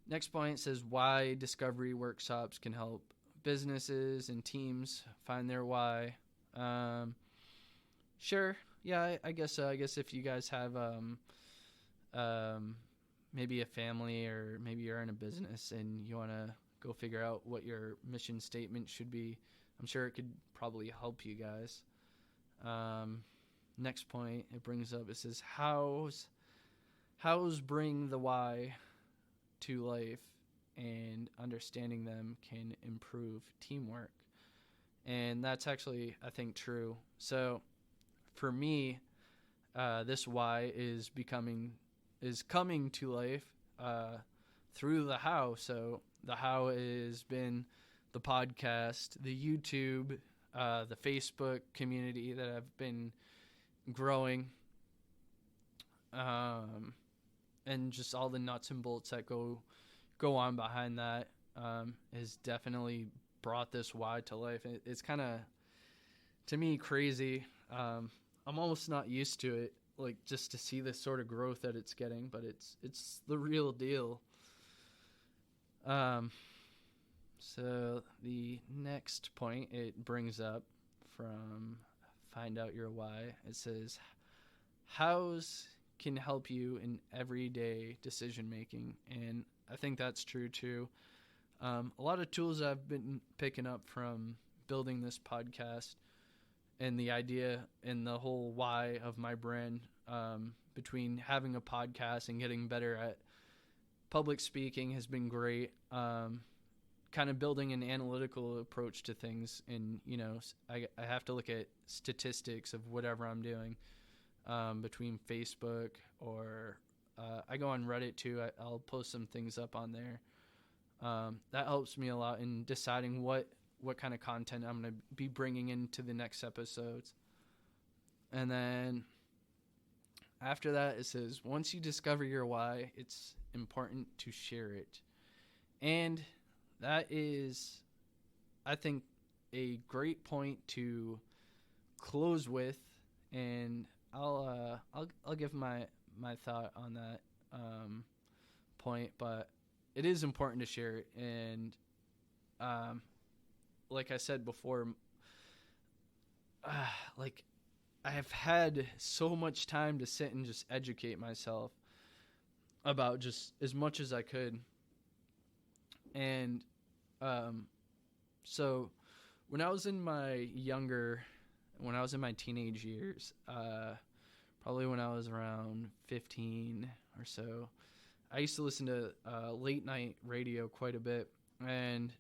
Next point says why discovery workshops can help businesses and teams find their why. Sure. Yeah, I guess so. I guess if you guys have maybe a family, or maybe you're in a business and you want to go figure out what your mission statement should be, I'm sure it could probably help you guys. Next point it brings up, it says how's bring the why to life, and understanding them can improve teamwork. And that's actually, I think, true. So for me, this why is coming to life through the how. So the how has been the podcast, the YouTube, the Facebook community that I've been growing, and just all the nuts and bolts that go on behind that has definitely brought this why to life. It's kind of to me, crazy. I'm almost not used to it, like just to see this sort of growth that it's getting, but it's the real deal. So the next point it brings up from Find Out Your Why, it says, hows can help you in everyday decision making. And I think that's true too. A lot of tools I've been picking up from building this podcast and the idea and the whole why of my brand, between having a podcast and getting better at public speaking has been great. Kind of building an analytical approach to things, and I have to look at statistics of whatever I'm doing, between Facebook or I go on Reddit too. I'll post some things up on there. That helps me a lot in deciding what kind of content I'm going to be bringing into the next episodes. And then after that, it says, once you discover your why, it's important to share it. And that is, I think, a great point to close with, and I'll give my thought on that point. But it is important to share it, and like I said before, like I have had so much time to sit and just educate myself about just as much as I could. And so when I was in my teenage years, probably when I was around 15 or so, I used to listen to late night radio quite a bit. And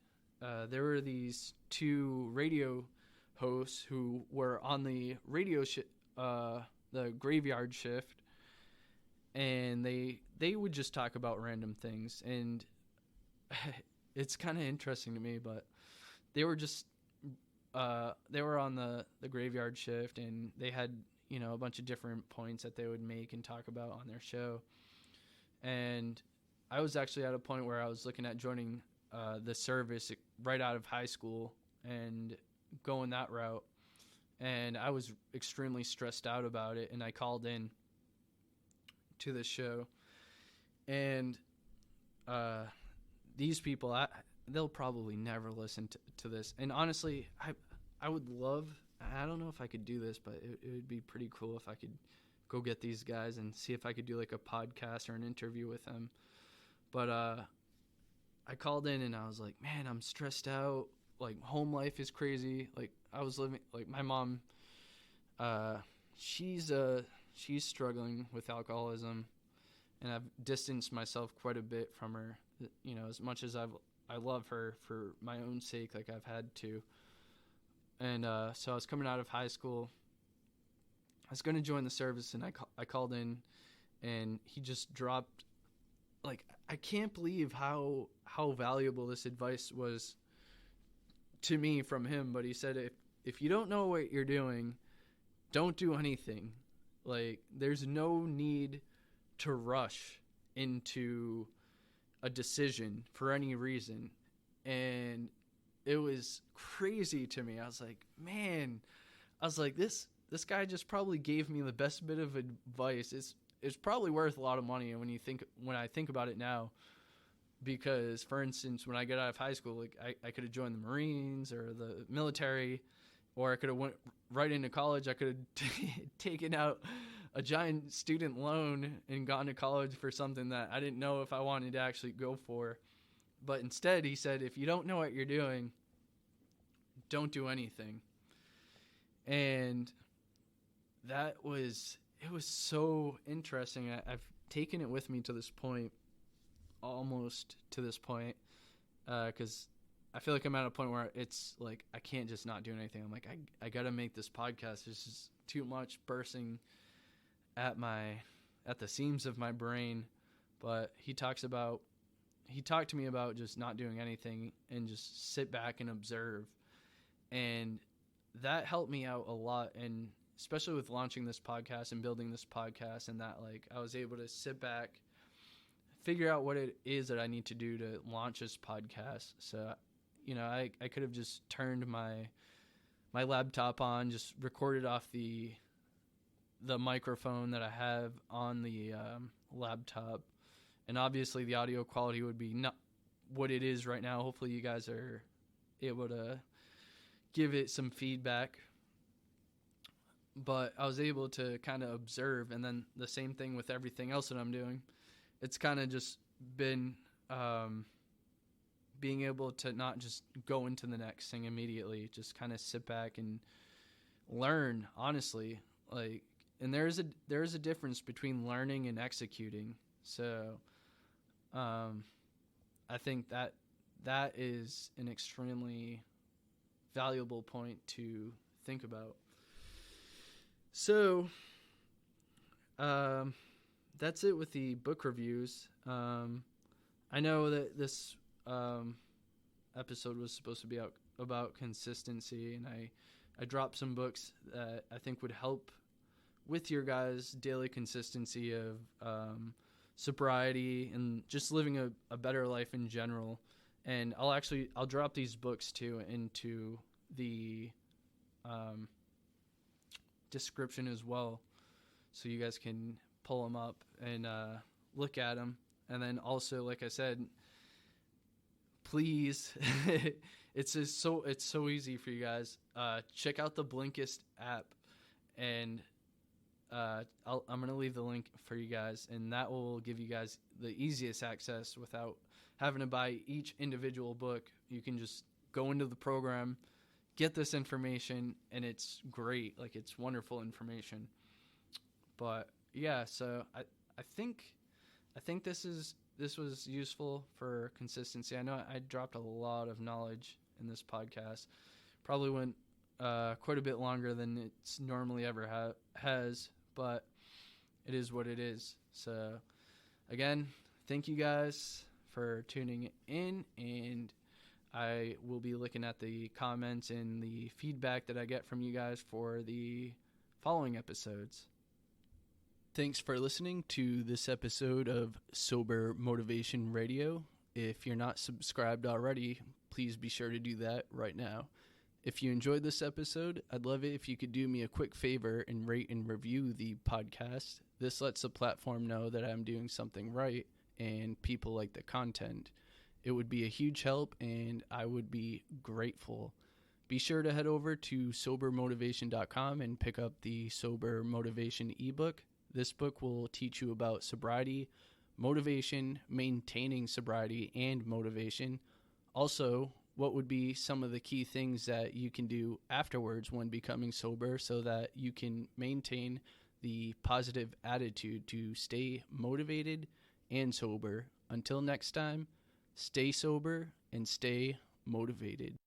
there were these two radio hosts who were on the radio the graveyard shift, and they would just talk about random things. And it's kind of interesting to me, but they were just they were on the graveyard shift, and they had a bunch of different points that they would make and talk about on their show. And I was actually at a point where I was looking at joining the service right out of high school and going that route, and I was extremely stressed out about it. And I called in to the show, and these people, they'll probably never listen to this. And honestly, I would love, I don't know if I could do this, but it would be pretty cool if I could go get these guys and see if I could do like a podcast or an interview with them. But I called in and I was like, man, I'm stressed out. Like, home life is crazy. Like, I was living, like, my mom, she's struggling with alcoholism, and I've distanced myself quite a bit from her, as much as I love her for my own sake, like I've had to. And so I was coming out of high school. I was going to join the service, and I called in, and he just dropped, like, I can't believe how valuable this advice was to me from him. But he said, if you don't know what you're doing, don't do anything. Like, there's no need to rush into a decision for any reason. And it was crazy to me. I was like, man, this guy just probably gave me the best bit of advice. It's probably worth a lot of money when I think about it now. Because, for instance, when I got out of high school, like I could have joined the Marines or the military, or I could have went right into college. I could have taken out a giant student loan and gone to college for something that I didn't know if I wanted to actually go for. But instead, he said, if you don't know what you're doing, don't do anything. And it was so interesting. I've taken it with me to this point, almost to this point, because I feel like I'm at a point where it's like I can't just not do anything. I'm like, I got to make this podcast. This is too much bursting at the seams of my brain. But he talked to me about just not doing anything and just sit back and observe. And that helped me out a lot. And especially with launching this podcast and building this podcast, and that, like, I was able to sit back, figure out what it is that I need to do to launch this podcast. So, I could have just turned my my laptop on, just recorded off the microphone that I have on the laptop. And obviously the audio quality would be not what it is right now. Hopefully you guys are able to give it some feedback. But I was able to kind of observe, and then the same thing with everything else that I'm doing. It's kind of just been being able to not just go into the next thing immediately, just kind of sit back and learn, honestly. Like, and there is a difference between learning and executing. So I think that is an extremely valuable point to think about. So that's it with the book reviews. I know that this episode was supposed to be about consistency, and I dropped some books that I think would help with your guys' daily consistency of sobriety and just living a better life in general. And I'll drop these books too into the description as well, so you guys can pull them up and look at them. And then also, like I said, please, it's so easy for you guys. Check out the Blinkist app, and I'm gonna leave the link for you guys, and that will give you guys the easiest access without having to buy each individual book. You can just go into the program, get this information, and it's great. Like, it's wonderful information. But yeah, so I think this was useful for consistency. I know I dropped a lot of knowledge in this podcast. Probably went quite a bit longer than it's normally ever has, but it is what it is. So again, thank you guys for tuning in, and I will be looking at the comments and the feedback that I get from you guys for the following episodes. Thanks for listening to this episode of Sober Motivation Radio. If you're not subscribed already, please be sure to do that right now. If you enjoyed this episode, I'd love it if you could do me a quick favor and rate and review the podcast. This lets the platform know that I'm doing something right and people like the content. It would be a huge help, and I would be grateful. Be sure to head over to sobermotivation.com and pick up the Sober Motivation ebook. This book will teach you about sobriety, motivation, maintaining sobriety and motivation. Also, what would be some of the key things that you can do afterwards when becoming sober so that you can maintain the positive attitude to stay motivated and sober. Until next time, stay sober and stay motivated.